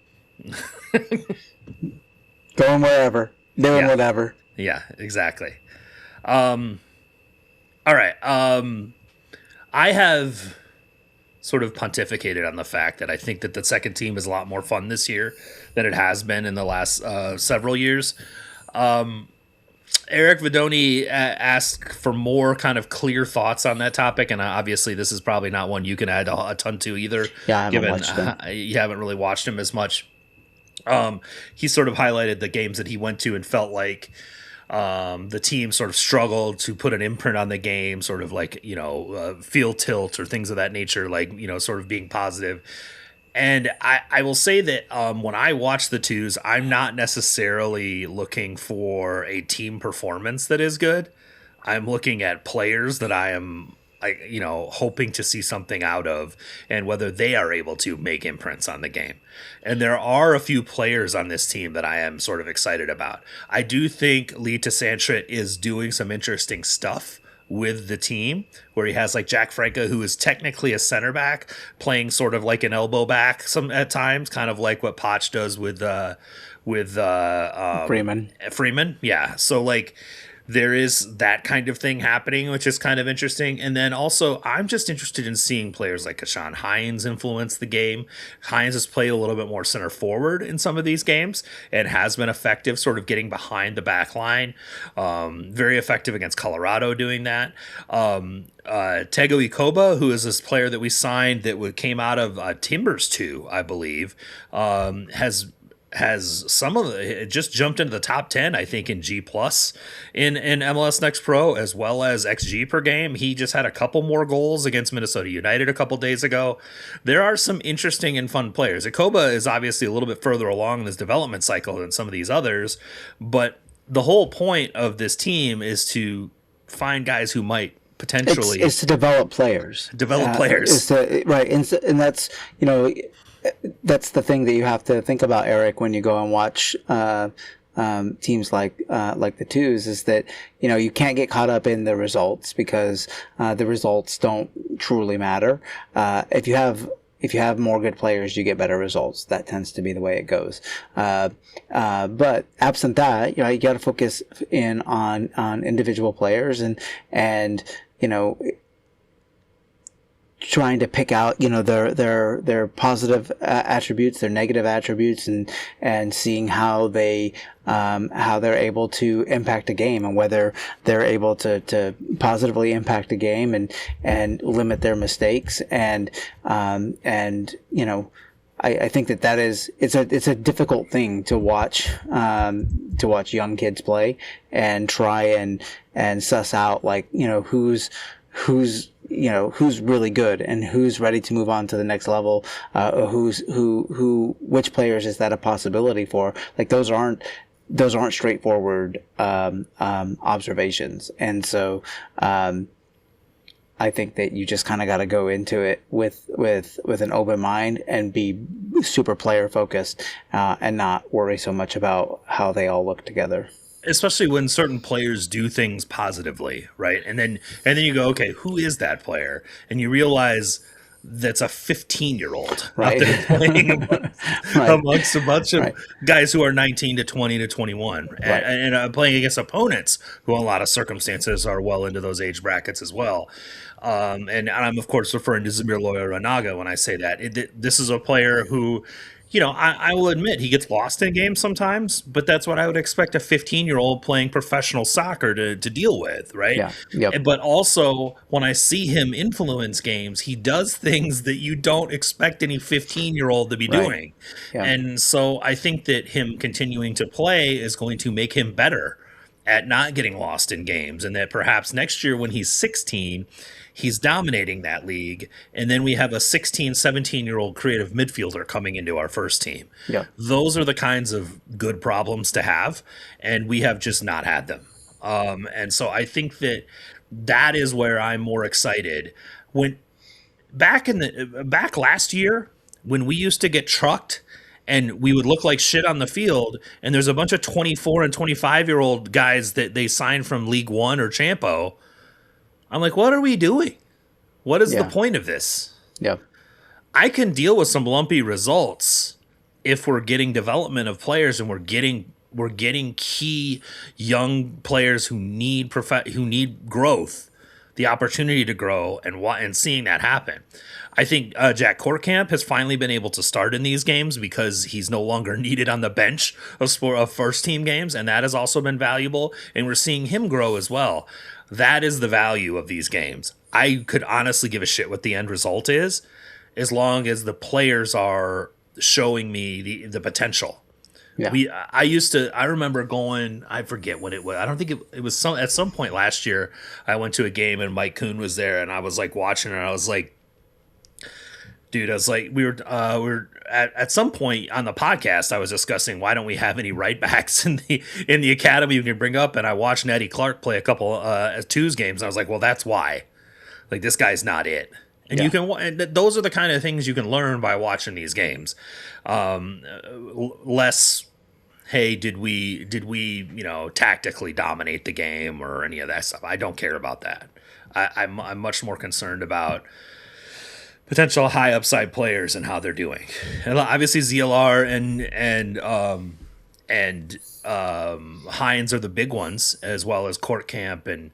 Going wherever. Doing whatever. Yeah, exactly. All right. I have sort of pontificated on the fact that I think that the second team is a lot more fun this year than it has been in the last several years. Eric Vidoni asked for more kind of clear thoughts on that topic, and obviously this is probably not one you can add a ton to either. Yeah, I haven't watched him. You haven't really watched him as much. He sort of highlighted the games that he went to and felt like the team sort of struggled to put an imprint on the game, sort of like, field tilt or things of that nature, like, sort of being positive. And I will say that when I watch the twos, I'm not necessarily looking for a team performance that is good. I'm looking at players that I am, hoping to see something out of, and whether they are able to make imprints on the game. And there are a few players on this team that I am sort of excited about. I do think Lee Tasantrit is doing some interesting stuff with the team, where he has like Jack Franca, who is technically a center back, playing sort of like an elbow back at times, kind of like what Poch does with Freeman. Yeah. So like, there is that kind of thing happening, which is kind of interesting. And then also, I'm just interested in seeing players like Kashan Hines influence the game. Hines has played a little bit more center forward in some of these games and has been effective sort of getting behind the back line. Very effective against Colorado doing that. Tego Ikoba, who is this player that we signed that came out of Timbers 2, I believe, has some of it just jumped into the top 10, I think, in G plus in MLS Next Pro, as well as XG per game. He just had a couple more goals against Minnesota United a couple days ago. There are some interesting and fun players. Ikoba is obviously a little bit further along in this development cycle than some of these others, but the whole point of this team is to find guys who might potentially... It's to develop players. Right. And that's, that's the thing that you have to think about, Eric, when you go and watch teams like the twos, is that you can't get caught up in the results, because the results don't truly matter. If you have more good players, you get better results. That tends to be the way it goes. But absent that, you got to focus in on individual players and trying to pick out, their positive attributes, their negative attributes, and seeing how they're able to impact a game, and whether they're able to positively impact a game and limit their mistakes. I think that is, it's a difficult thing to watch young kids play and try and suss out, like, who's really good and who's ready to move on to the next level, which players is that a possibility for? Like, those aren't straightforward observations. And so I think that you just kind of got to go into it with an open mind and be super player focused, and not worry so much about how they all look together. Especially when certain players do things positively, right? And then you go, okay, who is that player? And you realize that's a 15-year-old right. out there playing amongst a bunch of guys who are 19 to 20 to 21, and playing against opponents who, in a lot of circumstances, are well into those age brackets as well. And I'm, of course, referring to Zamir Loya Ranaga when I say that. This is a player who I will admit he gets lost in games sometimes, but that's what I would expect a 15-year-old playing professional soccer to deal with, right? Yeah. Yep. But also, when I see him influence games, he does things that you don't expect any 15-year-old to be Right. doing. Yeah. And so I think that him continuing to play is going to make him better at not getting lost in games, and that perhaps next year when he's 16, he's dominating that league, and then we have a 16, 17-year-old creative midfielder coming into our first team. Yeah. Those are the kinds of good problems to have, and we have just not had them. And so I think that is where I'm more excited. When back last year, when we used to get trucked and we would look like shit on the field, and there's a bunch of 24 and 25-year-old guys that they signed from League One or Champo, I'm like, what are we doing? What is the point of this? Yeah. I can deal with some lumpy results if we're getting development of players and we're getting key young players who need growth, the opportunity to grow, and seeing that happen. I think Jack Kortkamp has finally been able to start in these games because he's no longer needed on the bench of first team games, and that has also been valuable, and we're seeing him grow as well. That is the value of these games. I could honestly give a shit what the end result is, as long as the players are showing me the potential. Yeah. I remember going, I forget when it was. I don't think it was at some point last year. I went to a game and Mike Kuhn was there, and I was like watching it. And I was like, dude, I was like, we were at some point on the podcast, I was discussing why don't we have any right backs in the academy we can bring up, and I watched Eddie Clark play a couple twos games, and I was like, well, that's why. Like, this guy's not it. And you can, those are the kind of things you can learn by watching these games. Less, hey, did we tactically dominate the game or any of that stuff? I don't care about that. I'm much more concerned about potential high upside players and how they're doing. And obviously ZLR and Hines are the big ones, as well as Kortkamp and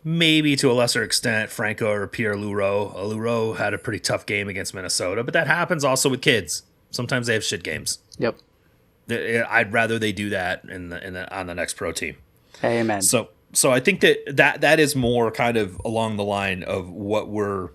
maybe to a lesser extent Franco or Pierre Lureau. Lureau had a pretty tough game against Minnesota, but that happens also with kids. Sometimes they have shit games. Yep. I'd rather they do that on the next pro team. Amen. So I think that is more kind of along the line of what we're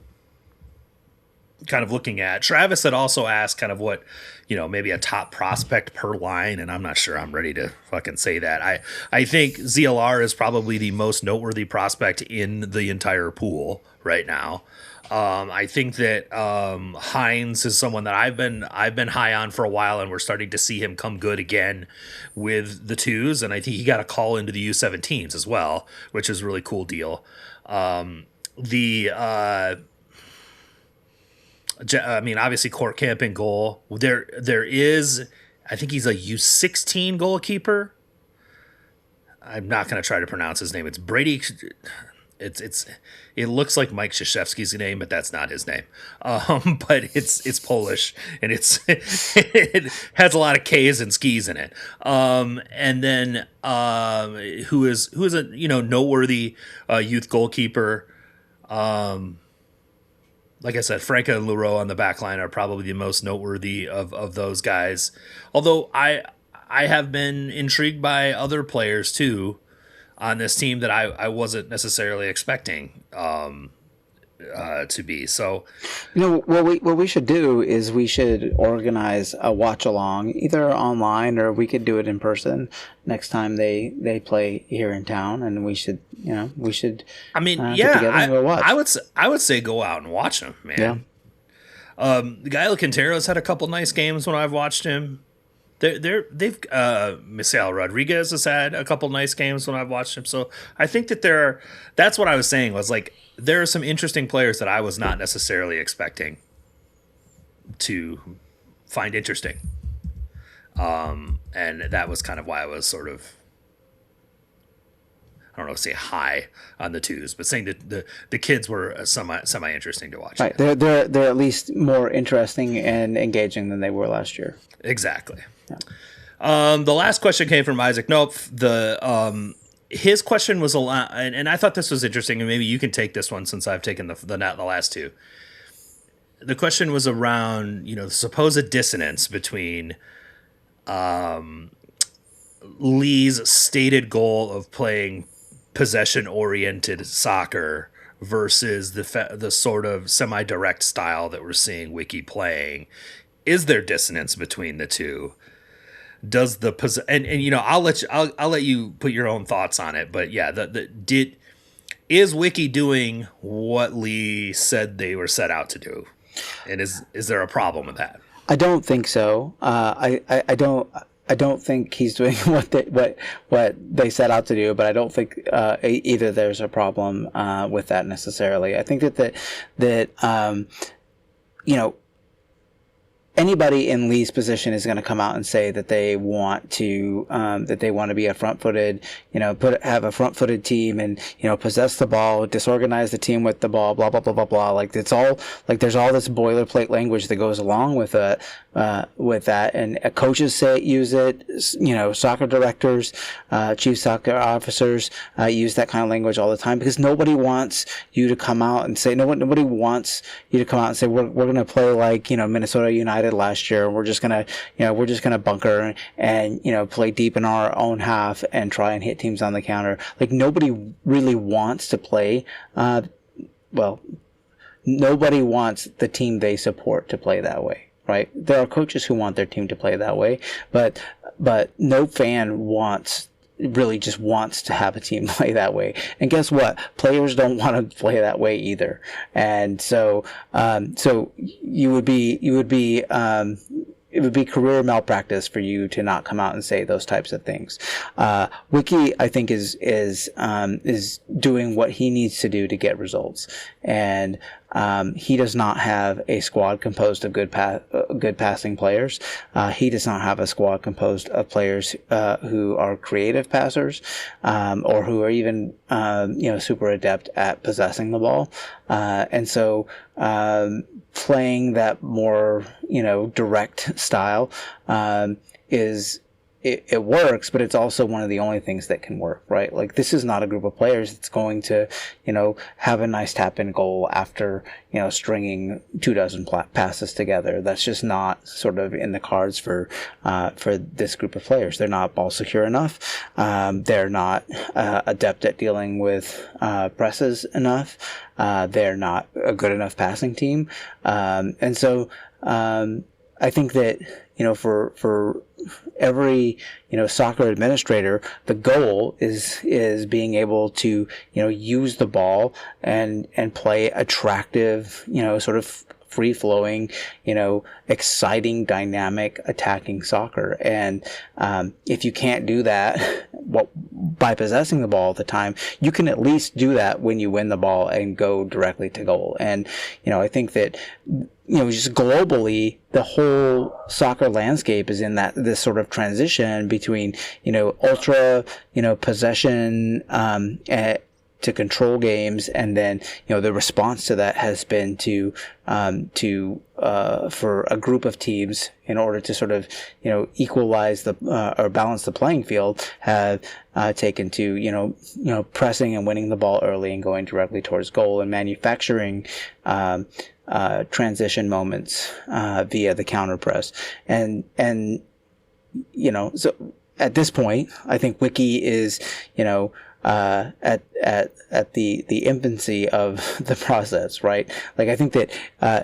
kind of looking at. Travis had also asked kind of what, maybe a top prospect per line, and I'm not sure I'm ready to fucking say that. I think ZLR is probably the most noteworthy prospect in the entire pool right now. I think that Hines is someone that I've been high on for a while, and we're starting to see him come good again with the twos, and I think he got a call into the U17s as well, which is a really cool deal. Obviously Kortkamp in goal. There is, I think he's a U16 goalkeeper. I'm not going to try to pronounce his name. It's Brady. It looks like Mike Krzyzewski's name, but that's not his name. But it's Polish, and it has a lot of K's and skis in it. And then who is a noteworthy youth goalkeeper. Like I said, Franca and Lureau on the back line are probably the most noteworthy of those guys. Although I have been intrigued by other players too on this team that I wasn't necessarily expecting to be. So, what we should do is we should organize a watch along, either online or we could do it in person next time they play here in town, and we should get together and go watch. I would say go out and watch them, man. Yeah. Gael Quintero's had a couple nice games when I've watched him. Misael Rodriguez has had a couple nice games when I've watched him. So I think that that's what I was saying was like, there are some interesting players that I was not necessarily expecting to find interesting. And that was kind of why I was sort of, I don't know, say high on the twos, but saying that the kids were semi interesting to watch. Right. They're at least more interesting and engaging than they were last year. Exactly. Yeah. The last question came from Isaac Nope. His question was a lot, and I thought this was interesting, and maybe you can take this one since I've taken the last two. the question was around, the supposed dissonance between Lee's stated goal of playing possession-oriented soccer versus the sort of semi-direct style that we're seeing Wiki playing. Is there dissonance between the two? Does the I'll let you put your own thoughts on it, but yeah, is Wiki doing what Lee said they were set out to do, and is there a problem with that? I don't think so. I don't think he's doing what they set out to do, but I don't think either there's a problem with that necessarily. I think that anybody in Lee's position is going to come out and say that they want to be a front-footed, have a front-footed team and possess the ball, disorganize the team with the ball, blah blah blah blah blah. Like it's all like there's all this boilerplate language that goes along with that, and coaches use it. Soccer directors, chief soccer officers use that kind of language all the time because nobody wants you to come out and say we're going to play like Minnesota United last year. We're just gonna bunker and play deep in our own half and try and hit teams on the counter. Like nobody really wants to play. Nobody wants the team they support to play that way, right? There are coaches who want their team to play that way, but no fan really just wants to have a team play that way. And guess what? Players don't want to play that way either. And so it would be career malpractice for you to not come out and say those types of things. Wiki, I think, is doing what he needs to do to get results, and he does not have a squad composed of good passing players. He does not have a squad composed of players who are creative passers, or who are even super adept at possessing the ball, and so playing that more direct style it works, but it's also one of the only things that can work, right? Like this is not a group of players that's going to have a nice tap in goal after stringing 24 passes together. That's just not sort of in the cards for this group of players. They're not ball secure enough. They're not adept at dealing with presses enough. They're not a good enough passing team, and so I think that for every soccer administrator, the goal is being able to use the ball and play attractive sort of free-flowing, exciting, dynamic, attacking soccer. And if you can't do that by possessing the ball all the time, you can at least do that when you win the ball and go directly to goal. And I think that just globally, the whole soccer landscape is in this sort of transition between ultra possession to control games, and then the response to that has been to for a group of teams, in order to sort of equalize or balance the playing field, have taken to pressing and winning the ball early and going directly towards goal and manufacturing transition moments via the counter press, and so at this point I think Wiki is at the infancy of the process, right? Like I think that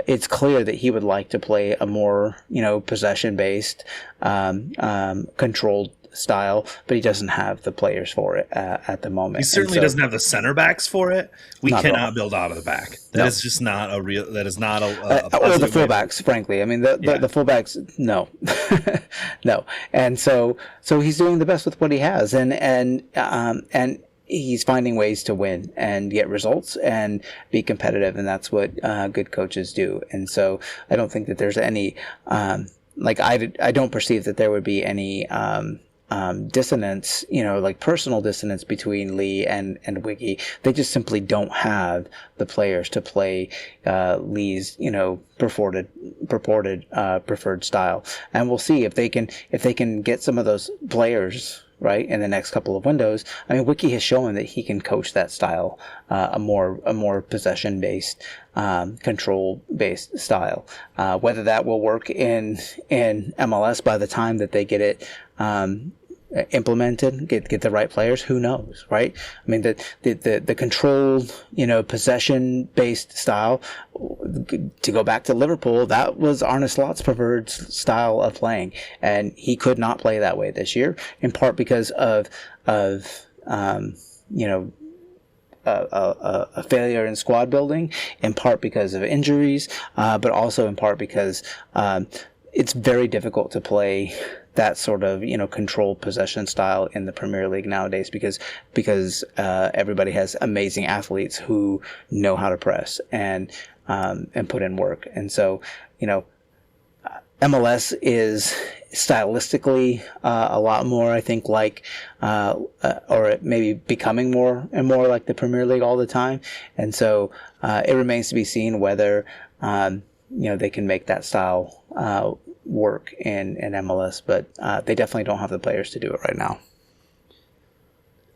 it's clear that he would like to play a more possession based controlled style, but he doesn't have the players for it at the moment. He certainly doesn't have the center backs for it. We cannot build out of the back. That is just not a real. That is not a or the fullbacks. Frankly, I mean the fullbacks. No, no. And so he's doing the best with what he has, and he's finding ways to win and get results and be competitive, and that's what good coaches do. And so I don't think that there's any I don't perceive that there would be any dissonance, like personal dissonance between Lee and Wiki. They just simply don't have the players to play Lee's, preferred style, and we'll see if they can get some of those players right in the next couple of windows. I mean, Wiki has shown that he can coach that style, a more possession based, control based style. Whether that will work in MLS by the time that they get it implemented, get the right players, who knows, right? I mean, the controlled, possession based style, to go back to Liverpool, that was Arne Slot's preferred style of playing, and he could not play that way this year, in part because of a failure in squad building, in part because of injuries, but also in part because it's very difficult to play that sort of controlled possession style in the Premier League nowadays, because everybody has amazing athletes who know how to press and put in work. And so MLS is stylistically a lot more, I think, like or it may be becoming more and more like the Premier League all the time. And so it remains to be seen whether they can make that style work in MLS, but they definitely don't have the players to do it right now.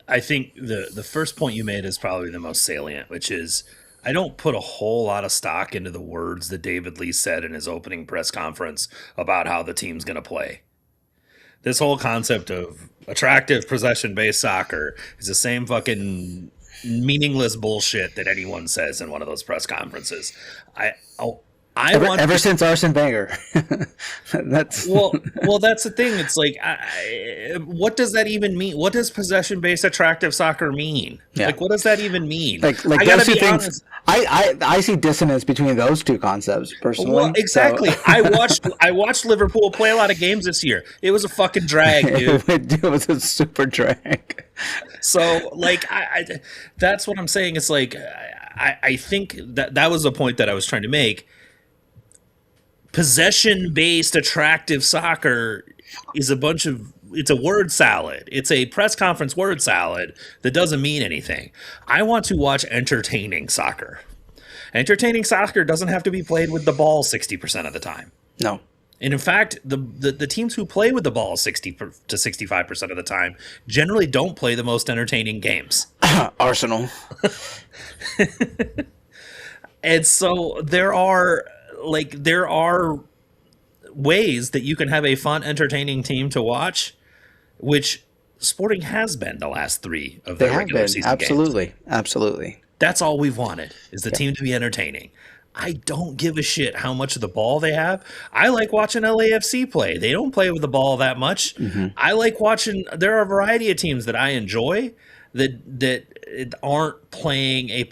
I think the first point you made is probably the most salient, which is I don't put a whole lot of stock into the words that David Lee said in his opening press conference about how the team's going to play. This whole concept of attractive possession-based soccer is the same fucking meaningless bullshit that anyone says in one of those press conferences. Ever since Arsene Wenger. That's well, that's the thing. It's like, what does that even mean? What does possession-based attractive soccer mean? Yeah. Like, what does that even mean? Like I gotta be honest. I see dissonance between those two concepts personally. Well, exactly. So. I watched Liverpool play a lot of games this year. It was a fucking drag, dude. It was a super drag. So, like, I that's what I'm saying. It's like, I think that was the point that I was trying to make. Possession-based attractive soccer is it's a word salad. It's a press conference word salad that doesn't mean anything. I want to watch entertaining soccer. Entertaining soccer doesn't have to be played with the ball 60% of the time. No. And in fact, the teams who play with the ball 60 to 65% of the time generally don't play the most entertaining games. Arsenal. And so there are ways that you can have a fun, entertaining team to watch, which Sporting has been the last three of their regular season absolutely games. Absolutely. That's all we've wanted, is the team to be entertaining. I don't give a shit how much of the ball they have. I like watching LAFC play. They don't play with the ball that much. Mm-hmm. I like watching. There are a variety of teams that I enjoy that aren't playing a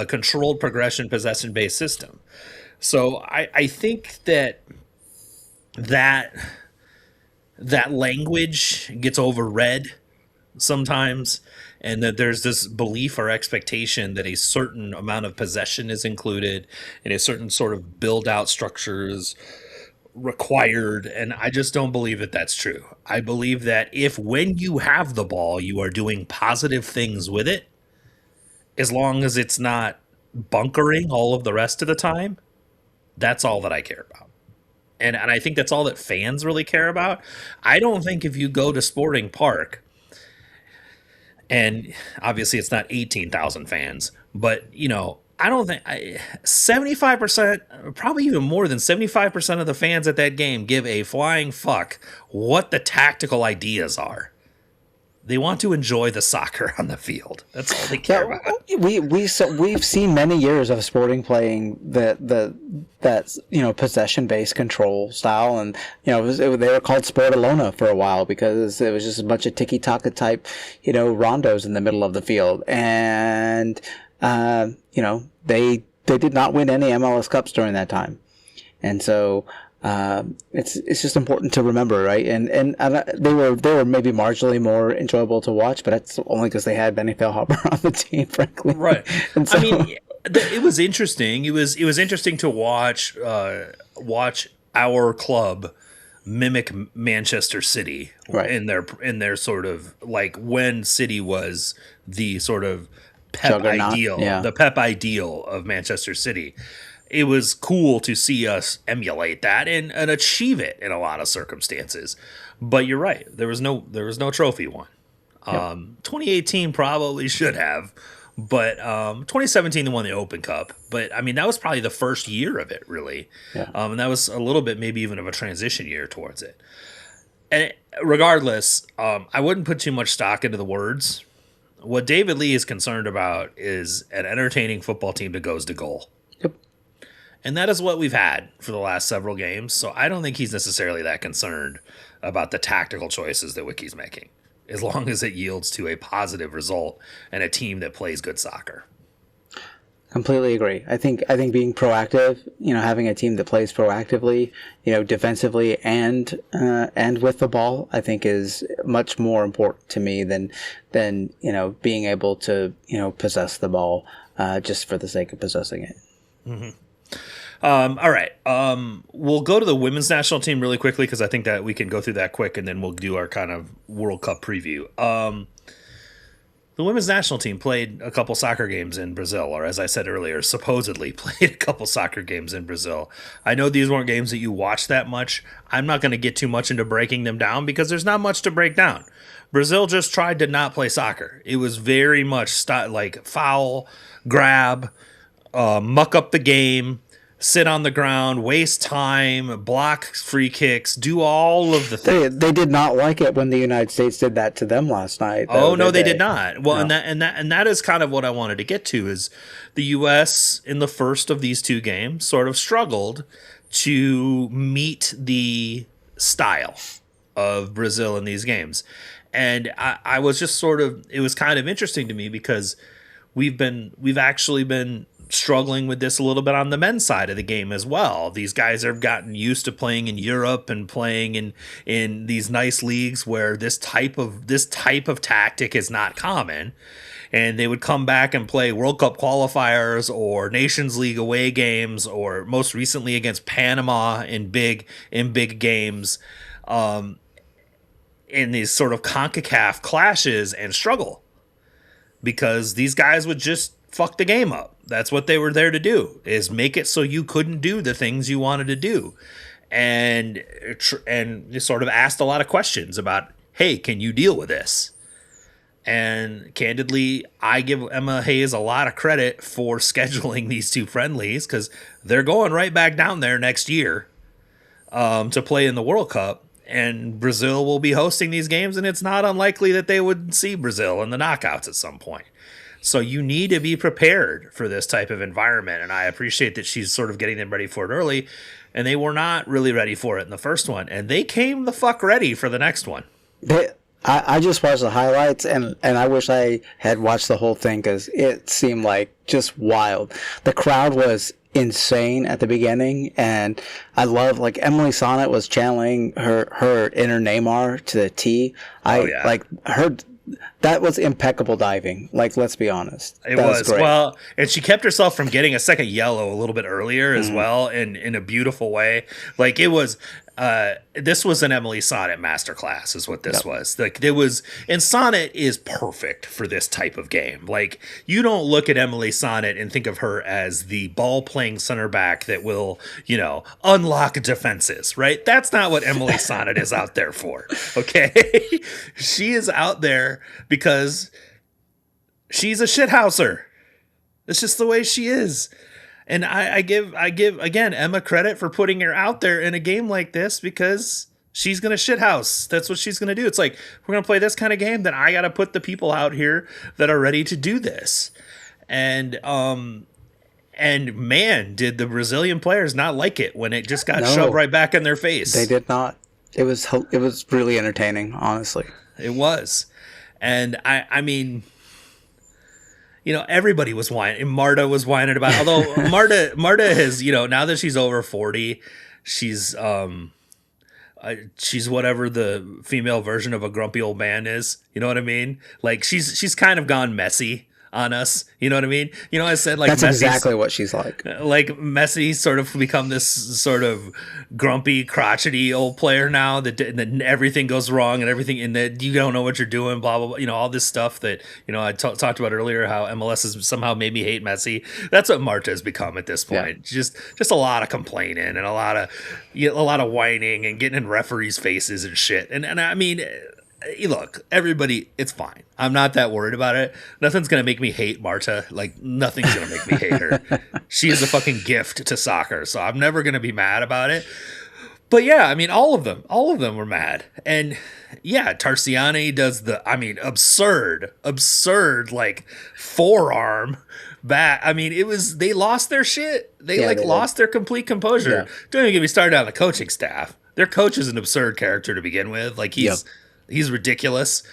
controlled progression possession-based system. So I think that language gets overread sometimes, and that there's this belief or expectation that a certain amount of possession is included and a certain sort of build-out structure is required, and I just don't believe that that's true. I believe that when you have the ball, you are doing positive things with it, as long as it's not bunkering all of the rest of the time. That's all that I care about. And I think that's all that fans really care about. I don't think if you go to Sporting Park, and obviously it's not 18,000 fans, but, I don't think 75%, probably even more than 75% of the fans at that game give a flying fuck what the tactical ideas are. They want to enjoy the soccer on the field. That's all they care about. We've seen many years of Sporting playing that possession based control style, and they were called Sportalona for a while because it was just a bunch of tiki taka type rondos in the middle of the field, and they did not win any MLS Cups during that time, and so. It's just important to remember, right? And they were maybe marginally more enjoyable to watch, but that's only because they had Benny Feilhaber on the team, frankly. Right. And so, I mean, it was interesting. It was interesting to watch our club mimic Manchester City, right, in their sort of like when City was the sort of Pep ideal, the Pep ideal of Manchester City. it was cool to see us emulate that and achieve it in a lot of circumstances. But you're right. There was no trophy won. 2018 probably should have, but 2017 they won the Open Cup. But I mean, that was probably the first year of it, really. Yeah. And that was a little bit maybe even of a transition year towards it. And regardless, I wouldn't put too much stock into the words. What David Lee is concerned about is an entertaining football team that goes to goal. Yep. And that is what we've had for the last several games. So I don't think he's necessarily that concerned about the tactical choices that Wiki's making, as long as it yields to a positive result and a team that plays good soccer. Completely agree. I think being proactive, having a team that plays proactively, defensively and with the ball, I think is much more important to me than being able to possess the ball just for the sake of possessing it. Mm-hmm. All right. We'll go to the women's national team really quickly because I think that we can go through that quick and then we'll do our kind of World Cup preview. The women's national team played a couple soccer games in Brazil, or as I said earlier, supposedly played a couple soccer games in Brazil. I know these weren't games that you watched that much. I'm not going to get too much into breaking them down because there's not much to break down. Brazil just tried to not play soccer. It was very much like foul, grab, muck up the game, sit on the ground, waste time, block free kicks, do all of the things. They did not like it when the United States did that to them last night. Oh no, they did not. Well, no. and that is kind of what I wanted to get to is the U.S. in the first of these two games sort of struggled to meet the style of Brazil in these games, and I was just it was kind of interesting to me because we've actually been struggling with this a little bit on the men's side of the game as well. These guys have gotten used to playing in Europe and playing in these nice leagues where this type of tactic is not common. And they would come back and play World Cup qualifiers or Nations League away games, or most recently against Panama in big games, in these sort of CONCACAF clashes and struggle because these guys would just fuck the game up. That's what they were there to do, is make it so you couldn't do the things you wanted to do. And sort of asked a lot of questions about, hey, can you deal with this? And candidly, I give Emma Hayes a lot of credit for scheduling these two friendlies because they're going right back down there next year to play in the World Cup. And Brazil will be hosting these games, and it's not unlikely that they would see Brazil in the knockouts at some point. So you need to be prepared for this type of environment, and I appreciate that she's sort of getting them ready for it early, and they were not really ready for it in the first one, and they came the fuck ready for the next one. I just watched the highlights, and I wish I had watched the whole thing because it seemed like just wild. The crowd was insane at the beginning, and I love, like, Emily Sonnet was channeling her inner Neymar to the T. Like her. That was impeccable diving. Like, let's be honest. It was great. Well, and she kept herself from getting a second yellow a little bit earlier as well, in a beautiful way. Like, it was. This was an Emily Sonnet masterclass, is what this was. Like, and Sonnet is perfect for this type of game. Like, you don't look at Emily Sonnet and think of her as the ball-playing center back that will, unlock defenses, right? That's not what Emily Sonnet is out there for. Okay, she is out there because she's a shithouser. It's just the way she is. And I give again Emma credit for putting her out there in a game like this because she's gonna shithouse. That's what she's gonna do. It's like, we're gonna play this kind of game, then I gotta put the people out here that are ready to do this. And man, did the Brazilian players not like it when it just got shoved right back in their face. They did not. It was really entertaining, honestly. It was, and I mean. Everybody was whining. Marta was whining about it. Although Marta has, now that she's over 40, she's whatever the female version of a grumpy old man is. You know what I mean? Like, she's kind of gone messy on us. You know what I mean? You know, I said, like, That's exactly what she's like. Like, Messi sort of become this sort of grumpy, crotchety old player now that everything goes wrong and everything, and that you don't know what you're doing, blah, blah, blah. You know, all this stuff that, you know, I talked about earlier, how MLS has somehow made me hate Messi. That's what Marta has become at this point. Yeah. Just a lot of complaining and a lot of whining and getting in referees' faces and shit. And I mean, look, everybody, it's fine. I'm not that worried about it. Nothing's going to make me hate Marta. Like, nothing's going to make me hate her. She is a fucking gift to soccer, so I'm never going to be mad about it. But yeah, I mean, all of them were mad. And yeah, Tarsiani does absurd, like, forearm back. I mean, they lost their shit. They lost their complete composure. Yeah. Don't even get me started on the coaching staff. Their coach is an absurd character to begin with. Like, he's ridiculous.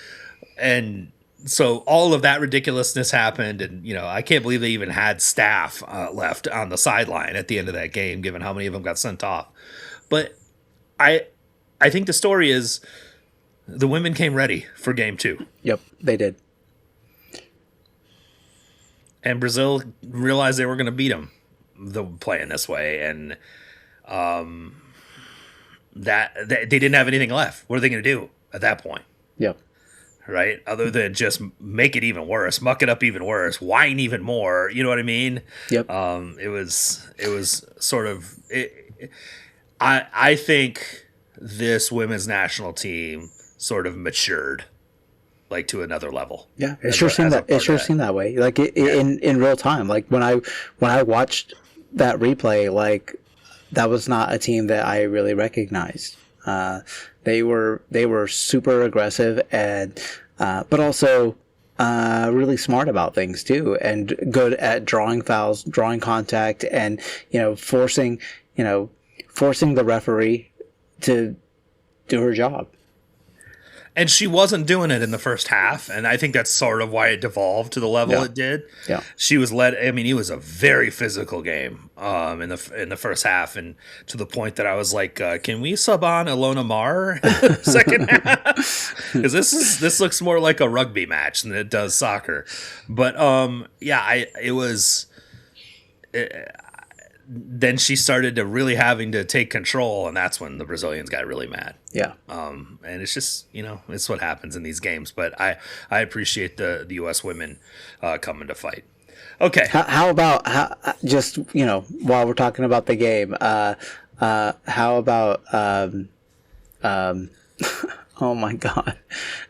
And so all of that ridiculousness happened. And, you know, I can't believe they even had staff left on the sideline at the end of that game, given how many of them got sent off. But I think the story is the women came ready for game 2. Yep, they did. And Brazil realized they were going to beat them playing this way. And that they didn't have anything left. What are they going to do at that point? Yep. Right? Other than just make it even worse, muck it up even worse, whine even more. You know what I mean? Yep. It was sort of I think this women's national team sort of matured, like, to another level. Yeah, it sure seemed that way. Like in real time. Like when I watched that replay, like, that was not a team that I really recognized. They were super aggressive and but also really smart about things too, and good at drawing fouls, drawing contact, and, you know, forcing the referee to do her job. And she wasn't doing it in the first half, and I think that's sort of why it devolved to the level it did. Yeah, she was led. I mean, it was a very physical game in the first half, and to the point that I was like, "Can we sub on Ilona Mar second half? Because this looks more like a rugby match than it does soccer." But then she started to really having to take control, and that's when the Brazilians got really mad. Yeah. And it's just, you know, it's what happens in these games. But I appreciate the U.S. women coming to fight. Okay. How about just, you know, while we're talking about the game, how about oh my God,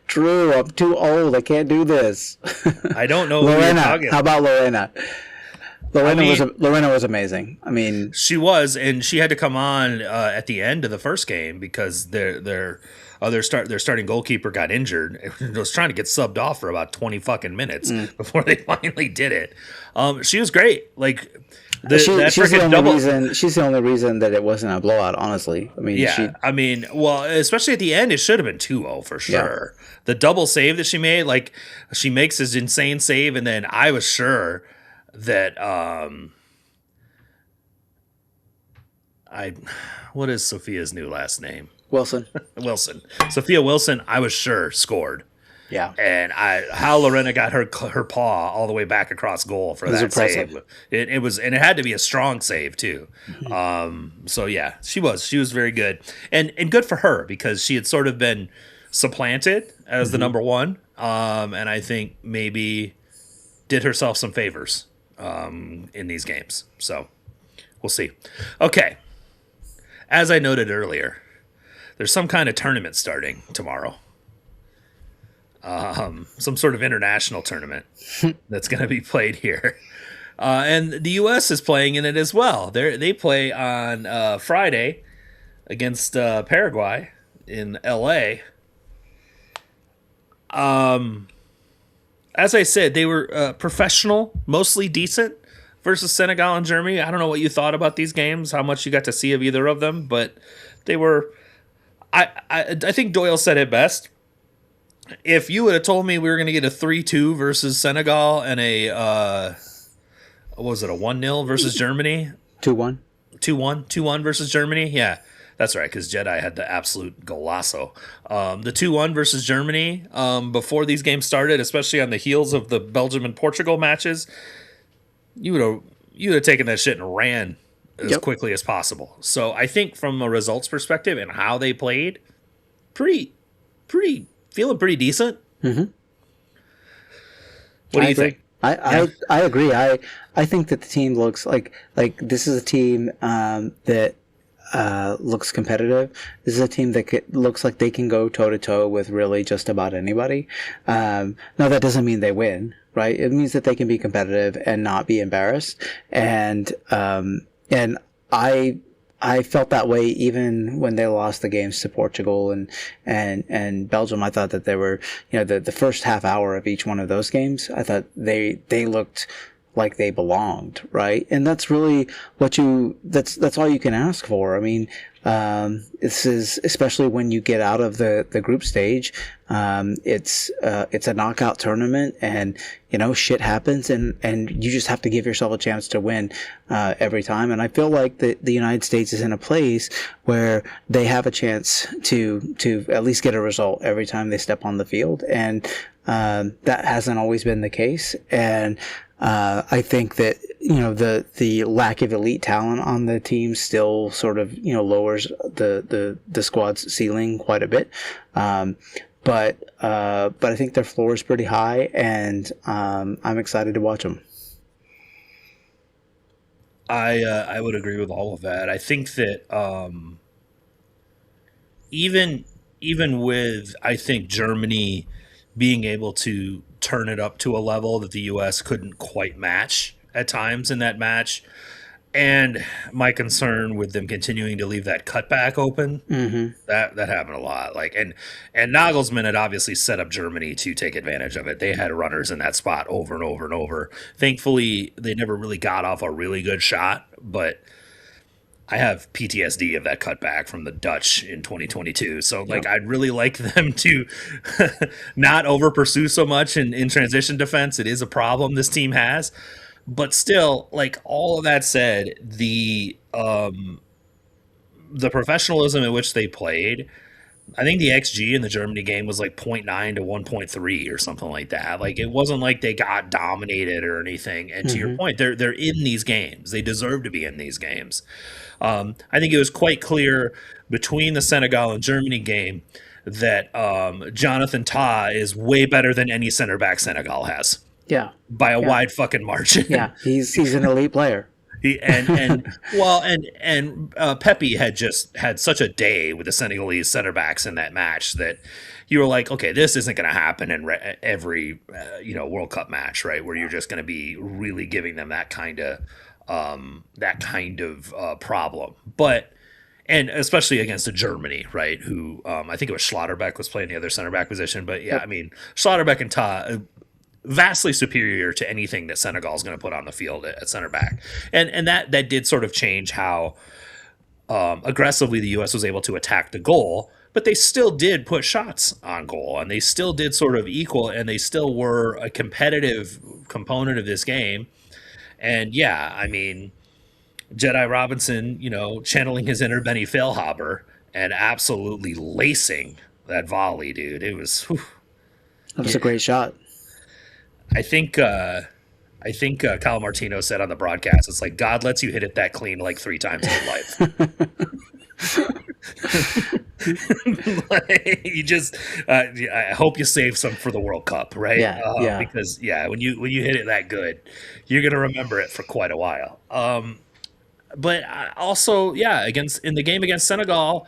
Drew, I'm too old. I can't do this. I don't know. Lorena. How about Lorena? Lorena was amazing. I mean, she was, and she had to come on at the end of the first game because their starting goalkeeper got injured. It was trying to get subbed off for about 20 fucking minutes before they finally did it. She was great. Like, she's the only reason that it wasn't a blowout, honestly. I mean, well, especially at the end, it should have been 2-0 for sure. Yeah. The double save that she made, like, she makes this insane save, and then I was sure that what is Sophia's new last name? Wilson. Sophia Wilson, I was sure scored. Yeah. And how Lorena got her paw all the way back across goal for that save. It was, and it had to be a strong save too. Mm-hmm. So yeah, she was very good, and good for her because she had sort of been supplanted as the number one. And I think maybe did herself some favors in these games. So we'll see. Okay. As I noted earlier, there's some kind of tournament starting tomorrow. Some sort of international tournament that's going to be played here. And the U.S. is playing in it as well. They play on Friday against Paraguay in L.A. As I said, they were professional, mostly decent versus Senegal and Germany. I don't know what you thought about these games, how much you got to see of either of them, but they were... I think Doyle said it best. If you would have told me we were going to get a 3-2 versus Senegal and a 1-0 versus Germany? 2-1. 2-1 versus Germany? Yeah. That's right, because Jedi had the absolute golazo. The 2-1 versus Germany, before these games started, especially on the heels of the Belgium and Portugal matches, you would have taken that shit and ran as quickly as possible. So I think from a results perspective and how they played, feeling pretty decent. Mm-hmm. What do you think? I agree. I think that the team looks like this is a team that looks competitive. This is a team that looks like they can go toe to toe with really just about anybody. Now that doesn't mean they win, right? It means that they can be competitive and not be embarrassed. And I felt that way even when they lost the games to Portugal and Belgium. I thought that they were, the first half hour of each one of those games, I thought they looked like they belonged, right? And that's really that's all you can ask for. I mean, this is, especially when you get out of the group stage, it's a knockout tournament, and shit happens, and you just have to give yourself a chance to win every time. And I feel like the United States is in a place where they have a chance to at least get a result every time they step on the field, and that hasn't always been the case. And I think that the lack of elite talent on the team still sort of lowers the squad's ceiling quite a bit. But I think their floor is pretty high, and I'm excited to watch them. I would agree with all of that. I think that even with, I think, Germany being able to turn it up to a level that the U.S. couldn't quite match at times in that match, and my concern with them continuing to leave that cutback open, that happened a lot. And Nagelsmann had obviously set up Germany to take advantage of it. They had runners in that spot over and over and over. Thankfully, they never really got off a really good shot, but I have PTSD of that cutback from the Dutch in 2022. So, I'd really like them to not over pursue so much in transition defense. It is a problem this team has. But still, all of that said, the professionalism in which they played, I think the XG in the Germany game was 0.9 to 1.3 or something like that. It wasn't like they got dominated or anything. And to your point, they're in these games. They deserve to be in these games. I think it was quite clear between the Senegal and Germany game that Jonathan Tah is way better than any center back Senegal has. Yeah, by a wide fucking margin. Yeah, he's an elite player. Pepe had just had such a day with the Senegalese center backs in that match that you were like, okay, this isn't going to happen in every World Cup match, right? Where you're just going to be really giving them that kind of problem, and especially against a Germany, right? Who I think it was Schlotterbeck was playing the other center back position, but yeah, I mean Schlotterbeck and Tah, vastly superior to anything that Senegal is going to put on the field at center back. And that did sort of change how aggressively the U.S. was able to attack the goal, but they still did put shots on goal, and they still did sort of equal, and they still were a competitive component of this game. And yeah, I mean, Jedi Robinson, channeling his inner Benny Feilhaber and absolutely lacing that volley, dude. It was... Whew. That was a great shot. I think Kyle Martino said on the broadcast, it's like God lets you hit it that clean 3 times in your life. You just, I hope you save some for the World Cup, right? Yeah. Because when you hit it that good, you're gonna remember it for quite a while. But also, in the game against Senegal,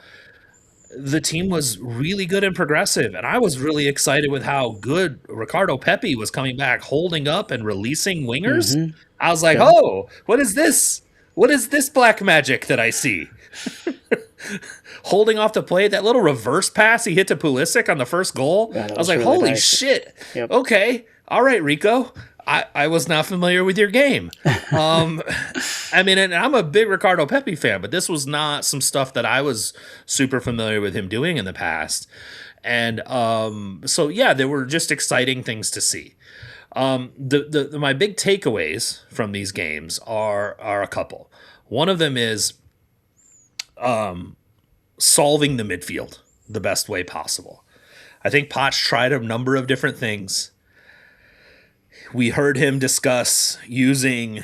the team was really good and progressive, and I was really excited with how good Ricardo Pepi was coming back, holding up and releasing wingers. Mm-hmm. I was like, oh, what is this? What is this black magic that I see? Holding off the play, that little reverse pass he hit to Pulisic on the first goal. I was like, really holy nice. Shit. Yep. Okay. All right, Rico. I was not familiar with your game. I mean, and I'm a big Ricardo Pepi fan, but this was not some stuff that I was super familiar with him doing in the past. And there were just exciting things to see. My big takeaways from these games are a couple. One of them is solving the midfield the best way possible. I think Potts tried a number of different things. We heard him discuss using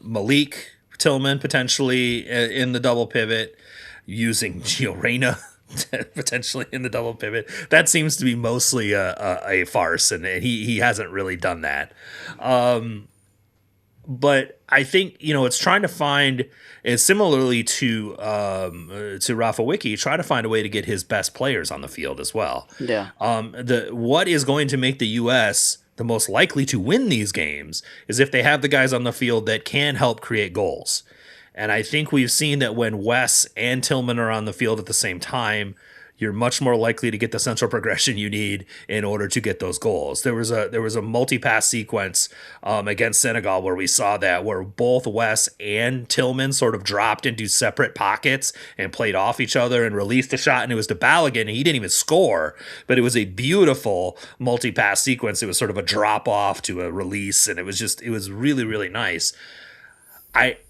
Malik Tillman potentially in the double pivot, using Gio Reyna potentially in the double pivot. That seems to be mostly a farce, and he hasn't really done that. But I think, it's trying to find, and similarly to Rafa Wicki, try to find a way to get his best players on the field as well. Yeah. What is going to make the U.S. the most likely to win these games is if they have the guys on the field that can help create goals. And I think we've seen that when Wes and Tillman are on the field at the same time, you're much more likely to get the central progression you need in order to get those goals. There was a multi-pass sequence against Senegal where we saw that, where both Wes and Tillman sort of dropped into separate pockets and played off each other and released a shot, and it was to Balogun, and he didn't even score, but it was a beautiful multi-pass sequence. It was sort of a drop off to a release, and it was really, really nice.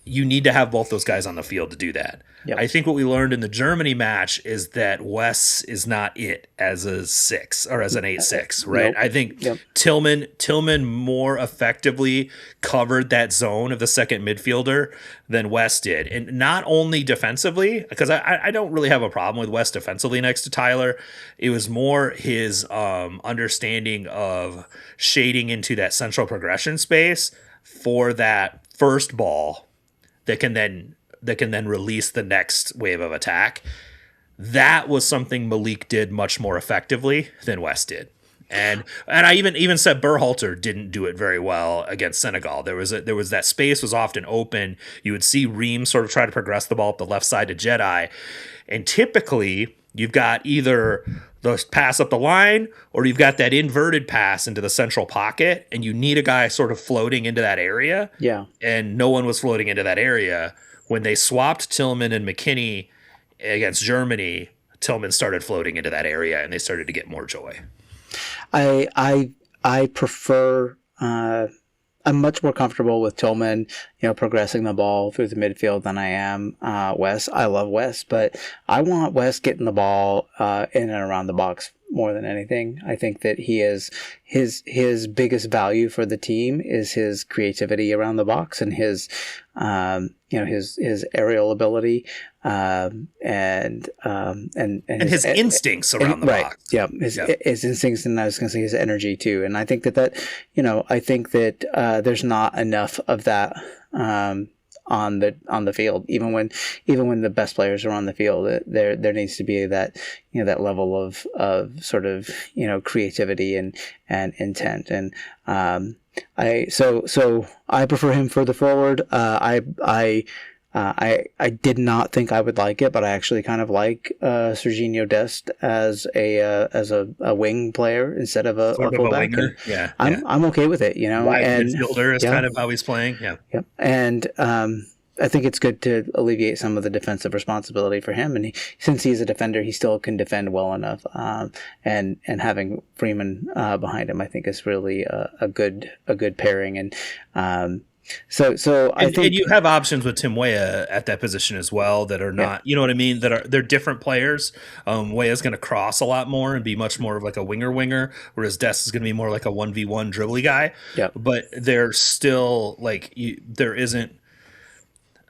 You need to have both those guys on the field to do that. Yep. I think what we learned in the Germany match is that Wes is not it as a 6 or as an 8-6, right? Nope. I think Tillman more effectively covered that zone of the second midfielder than Wes did. And not only defensively, because I don't really have a problem with Wes defensively next to Tyler. It was more his understanding of shading into that central progression space for that first ball that can then release the next wave of attack. That was something Malik did much more effectively than West did. And I even said Berhalter didn't do it very well against Senegal. There was that space was often open. You would see Ream sort of try to progress the ball up the left side to Jedi. And typically you've got either the pass up the line, or you've got that inverted pass into the central pocket, and you need a guy sort of floating into that area. Yeah. And no one was floating into that area. When they swapped Tillman and McKinney against Germany, Tillman started floating into that area, and they started to get more joy. I prefer. I'm much more comfortable with Tillman, progressing the ball through the midfield than I am Wes. I love Wes, but I want Wes getting the ball in and around the box more than anything. I think that he is his biggest value for the team is his creativity around the box and his aerial ability and his instincts around the box. Yeah, his instincts, and I was going to say his energy too. And I think that there's not enough of that on the field. Even when the best players are on the field, there needs to be that that level of sort of creativity and intent. And I prefer him further forward. I did not think I would like it, but I actually kind of like Serginho Dest as a wing player instead of a fullback. Yeah, I'm okay with it. Wide midfielder is kind of how he's playing. Yeah. And I think it's good to alleviate some of the defensive responsibility for him. And since he's a defender, he still can defend well enough. And having Freeman behind him, I think, is really a good pairing. And So I think, and you have options with Tim Weah at that position as well that are not, you know what I mean? They're different players. Weah's going to cross a lot more and be much more of like a winger, whereas Dest is going to be more like a 1v1 dribbly guy. Yeah. But they're still there isn't,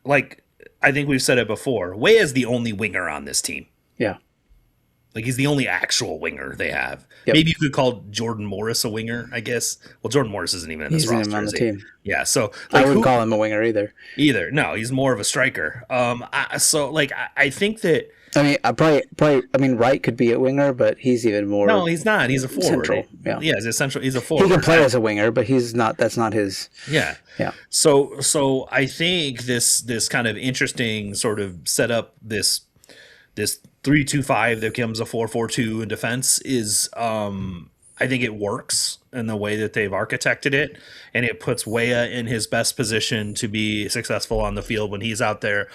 like, I think we've said it before. Weah is the only winger on this team. Yeah. Like, he's the only actual winger they have. Yep. Maybe you could call Jordan Morris a winger, I guess. Well, Jordan Morris isn't even in this roster. He's even on the team. Yeah, so I wouldn't call him a winger either. No, he's more of a striker. I think that. I mean, probably. I mean, Wright could be a winger, but he's even more. No, he's not. He's a forward. Central. Yeah, he's a central. He's a forward. He can play as a winger, but he's not. That's not his. Yeah. Yeah. So I think this kind of interesting sort of setup, this 3-2-5 that becomes a 4-4-2 in defense is I think it works in the way that they've architected it, and it puts Weah in his best position to be successful on the field when he's out there,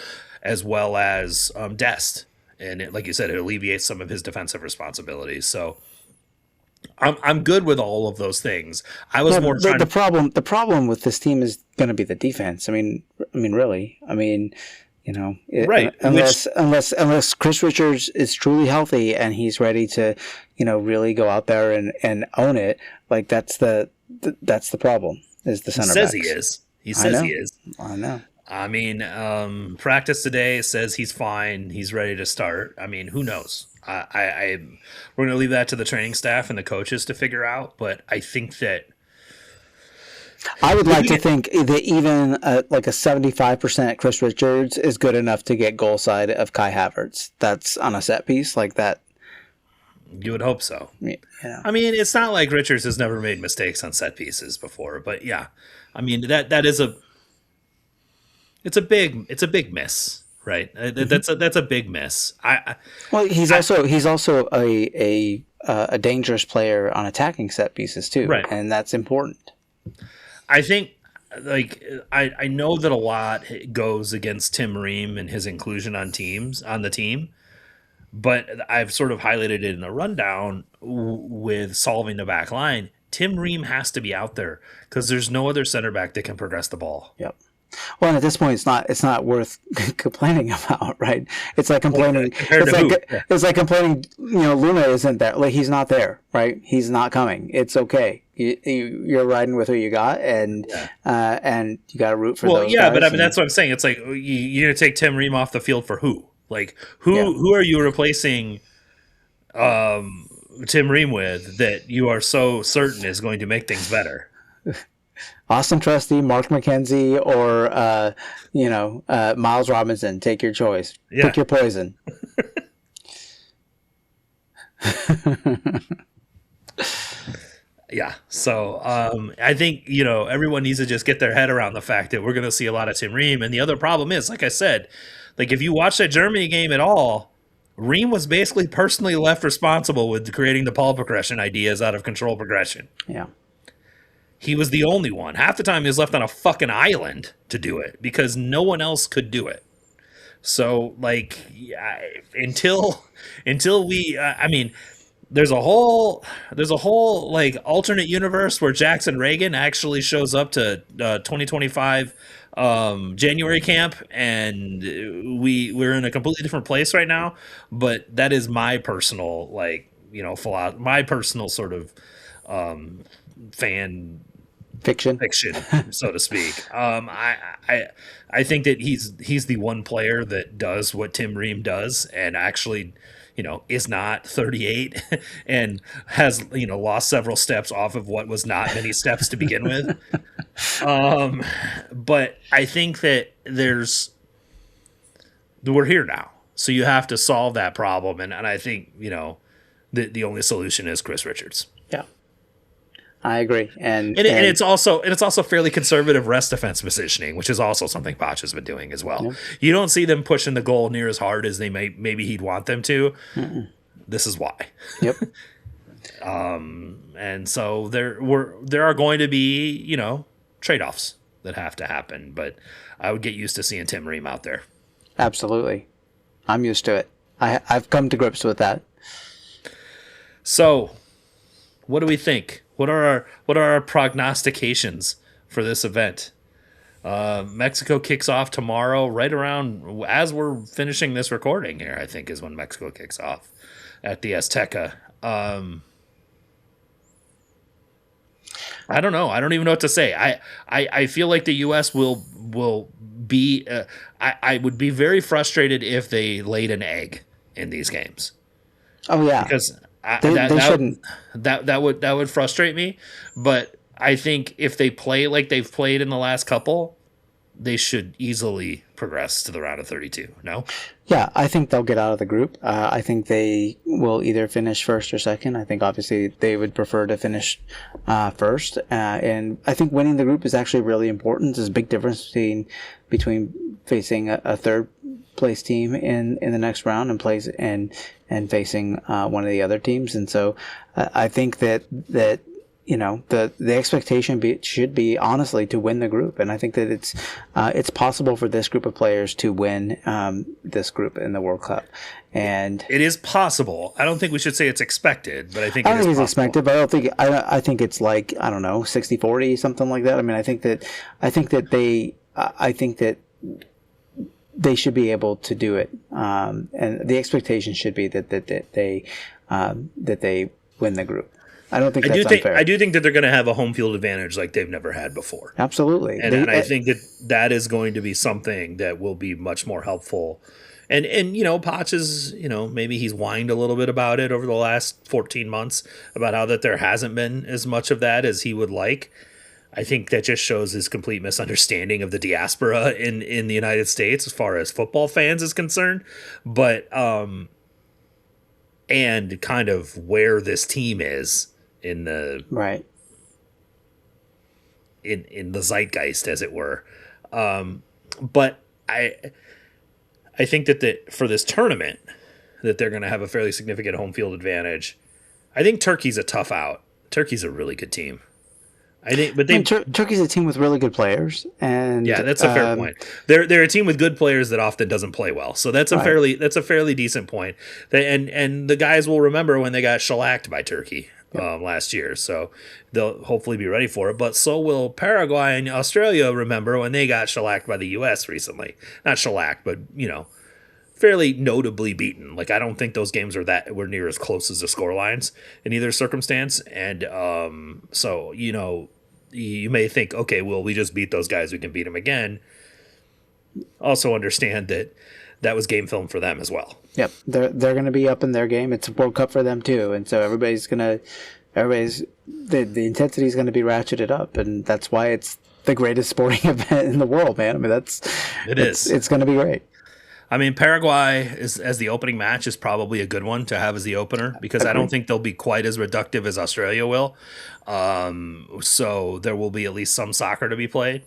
as well as Dest. And like you said, it alleviates some of his defensive responsibilities. So I'm good with all of those things. I was more trying the problem with this team is going to be the defense. I mean, really. I mean, Right. Unless Chris Richards is truly healthy and he's ready to, really go out there and own it, like that's the problem is the center backs. He says he is. He says he is. I know. I mean, practice today says he's fine. He's ready to start. I mean, who knows? We're going to leave that to the training staff and the coaches to figure out. But I think that I would like to think that even like a 75% Chris Richards is good enough to get goal side of Kai Havertz. That's on a set piece like that. You would hope so. Yeah. I mean, it's not like Richards has never made mistakes on set pieces before, but yeah. I mean, that is it's a big miss, right? Mm-hmm. That's a big miss. He's also a dangerous player on attacking set pieces too, right? And that's important. I think, I know that a lot goes against Tim Ream and his inclusion on the team, but I've sort of highlighted it in a rundown with solving the back line. Tim Ream has to be out there because there's no other center back that can progress the ball. Yep. Well, and at this point, it's not worth complaining about, right? It's like complaining. It's like complaining. Luna isn't there. Like he's not there, right? He's not coming. It's okay. You're riding with who you got, and you got to root for those. Yeah, guys but I mean that's what I'm saying. It's like you're gonna take Tim Ream off the field for who? Like who are you replacing? Tim Ream with that you are so certain is going to make things better. Austin Trusty, Mark McKenzie, or Miles Robinson. Take your choice. Yeah. Pick your poison. Yeah. So I think everyone needs to just get their head around the fact that we're going to see a lot of Tim Ream. And the other problem is, like I said, like if you watch that Germany game at all, Ream was basically personally left responsible with creating the ball progression ideas out of control progression. Yeah. He was the only one. Half the time he was left on a fucking island to do it because no one else could do it. So until we, I mean, there's a whole like alternate universe where Jackson Reagan actually shows up to 2025 January camp, and we're in a completely different place right now. But that is my personal my personal sort of fan fiction, so to speak. I think that he's the one player that does what Tim Ream does, and actually, is not 38 and has lost several steps off of what was not many steps to begin with. But I think that we're here now, so you have to solve that problem, and I think the only solution is Chris Richards. Yeah. I agree, and it's also fairly conservative rest defense positioning, which is also something Poch has been doing as well. Yep. You don't see them pushing the goal near as hard as maybe he'd want them to. Mm-mm. This is why. Yep. And so there are going to be trade-offs that have to happen, but I would get used to seeing Tim Ream out there. Absolutely, I'm used to it. I've come to grips with that. So, what do we think? What are our prognostications for this event? Mexico kicks off tomorrow, right around as we're finishing this recording here, I think is when Mexico kicks off at the Azteca. I don't know. I don't even know what to say. I feel like the U.S. will be. I would be very frustrated if they laid an egg in these games. Oh yeah, because. They shouldn't. That would frustrate me, but I think if they play like they've played in the last couple, they should easily progress to the round of 32. No? Yeah, I think they'll get out of the group. I think they will either finish first or second. I think obviously they would prefer to finish first, and I think winning the group is actually really important. There's a big difference between facing a third place team in the next round and facing one of the other teams, and so I think that the expectation should be honestly to win the group, and I think that it's possible for this group of players to win this group in the World Cup, and it is possible. I don't think we should say it's expected, but I think it's expected, but I think it's like 60-40, something like that. I mean, I think that they should be able to do it, and the expectation should be that they win the group. I don't think that's unfair. I do think that they're going to have a home field advantage like they've never had before. Absolutely, and I think that is going to be something that will be much more helpful. And Potts is, maybe he's whined a little bit about it over the last 14 months about how that there hasn't been as much of that as he would like. I think that just shows his complete misunderstanding of the diaspora in the United States as far as football fans is concerned. But and kind of where this team is in the in the zeitgeist, as it were. But I think that for this tournament that they're going to have a fairly significant home field advantage. I think Turkey's a tough out. Turkey's a really good team. I think, but Turkey's a team with really good players, and yeah, that's a fair point. They're a team with good players that often doesn't play well, so that's a fairly decent point. And the guys will remember when they got shellacked by Turkey last year, so they'll hopefully be ready for it. But so will Paraguay and Australia remember when they got shellacked by the U.S. recently. Not shellacked, but fairly notably beaten. Like, I don't think those games were near as close as the score lines in either circumstance. And so you may think, okay, well, we just beat those guys, we can beat them again. Also understand that was game film for them as well. Yep, they're going to be up in their game. It's a World Cup for them too, and so the intensity is going to be ratcheted up, and that's why it's the greatest sporting event in the world, man. I mean, it's going to be great. I mean, Paraguay as the opening match is probably a good one to have as the opener because I don't think they'll be quite as reductive as Australia will. So there will be at least some soccer to be played.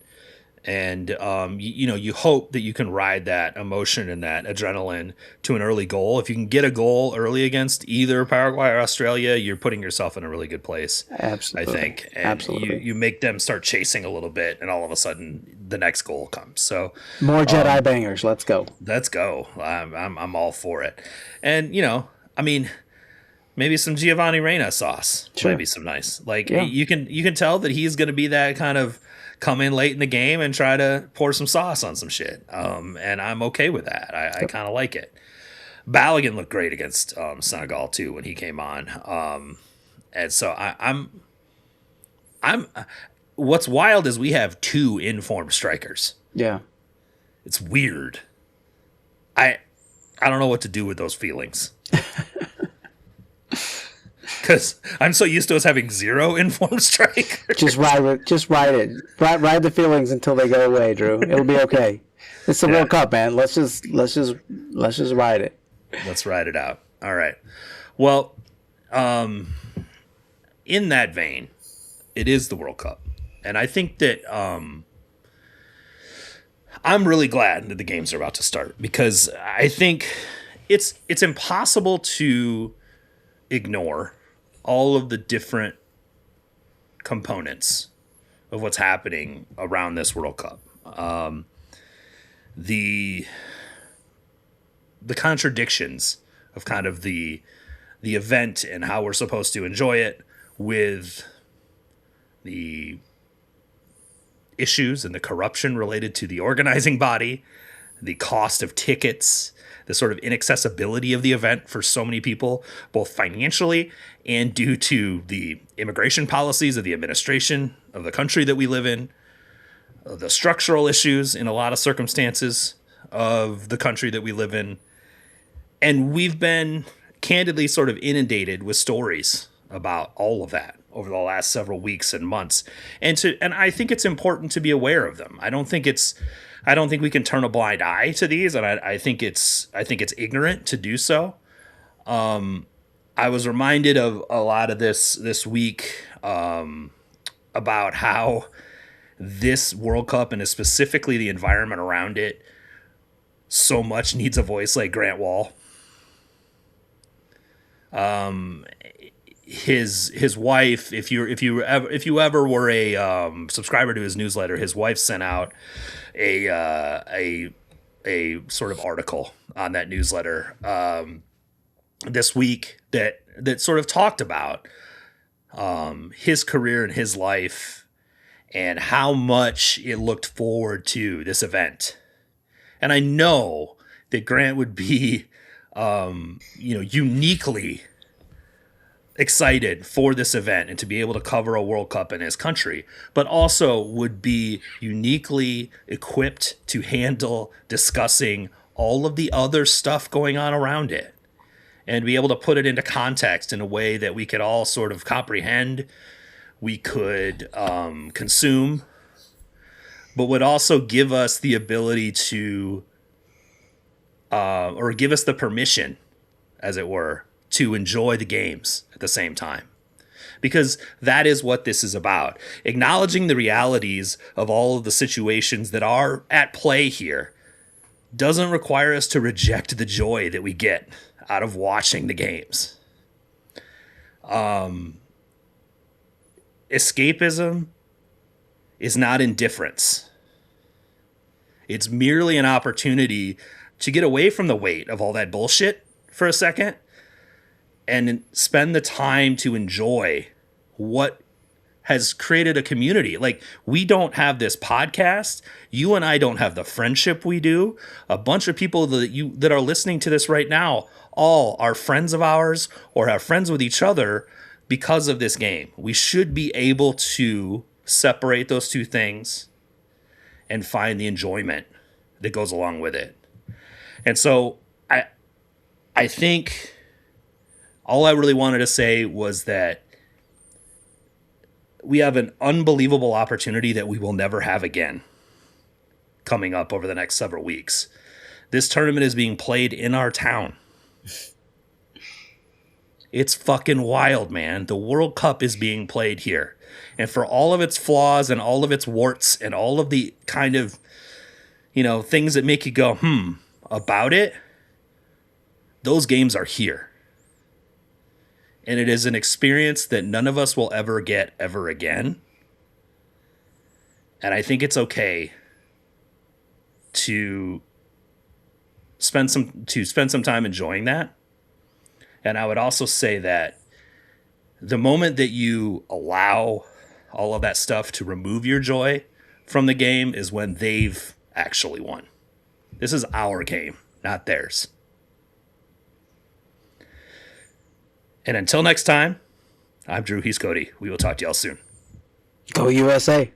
And, you hope that you can ride that emotion and that adrenaline to an early goal. If you can get a goal early against either Paraguay or Australia, you're putting yourself in a really good place. Absolutely. I think. And absolutely. You make them start chasing a little bit, and all of a sudden the next goal comes. So more Jedi bangers. Let's go. Let's go. I'm all for it. And, maybe some Giovanni Reina sauce. Sure. Maybe some nice. You can tell that he's going to be that kind of come in late in the game and try to pour some sauce on some shit. And I'm okay with that. I kind of like it. Balogun looked great against Senegal too when he came on. And so I'm what's wild is we have two informed strikers. Yeah. It's weird. I don't know what to do with those feelings. Because I'm so used to us having zero informed strikers. Just ride it. Ride the feelings until they go away, Drew. It'll be okay. It's the World Cup, man. Let's just ride it. Let's ride it out. All right. Well, in that vein, it is the World Cup, and I think that I'm really glad that the games are about to start because I think it's impossible to ignore all of the different components of what's happening around this World Cup. The contradictions of kind of the event and how we're supposed to enjoy it with the issues and the corruption related to the organizing body, the cost of tickets, the sort of inaccessibility of the event for so many people, both financially and due to the immigration policies of the administration of the country that we live in, the structural issues in a lot of circumstances of the country that we live in. And we've been candidly sort of inundated with stories about all of that over the last several weeks and months. And I think it's important to be aware of them. I don't think we can turn a blind eye to these, and I think it's ignorant to do so. I was reminded of a lot of this week about how this World Cup and specifically the environment around it so much needs a voice like Grant Wall. His wife, if you ever were a subscriber to his newsletter, his wife sent out a sort of article on that newsletter this week that sort of talked about his career and his life and how much it looked forward to this event And I know that Grant would be, uniquely excited for this event and to be able to cover a World Cup in his country, but also would be uniquely equipped to handle discussing all of the other stuff going on around it and be able to put it into context in a way that we could all sort of comprehend, we could consume, but would also give us the ability to, or give us the permission, as it were, to enjoy the games at the same time. Because that is what this is about. Acknowledging the realities of all of the situations that are at play here doesn't require us to reject the joy that we get out of watching the games. Escapism is not indifference. It's merely an opportunity to get away from the weight of all that bullshit for a second and spend the time to enjoy what has created a community. Like, we don't have this podcast. You and I don't have the friendship we do. A bunch of people that are listening to this right now all are friends of ours or are friends with each other because of this game. We should be able to separate those two things and find the enjoyment that goes along with it. And so I think all I really wanted to say was that we have an unbelievable opportunity that we will never have again coming up over the next several weeks. This tournament is being played in our town. It's fucking wild, man. The World Cup is being played here. And for all of its flaws and all of its warts and all of the kind of, things that make you go, about it, those games are here. And it is an experience that none of us will ever get ever again. And I think it's okay to spend some time enjoying that. And I would also say that the moment that you allow all of that stuff to remove your joy from the game is when they've actually won. This is our game, not theirs. And until next time, I'm Drew, he's Cody. We will talk to y'all soon. Go USA.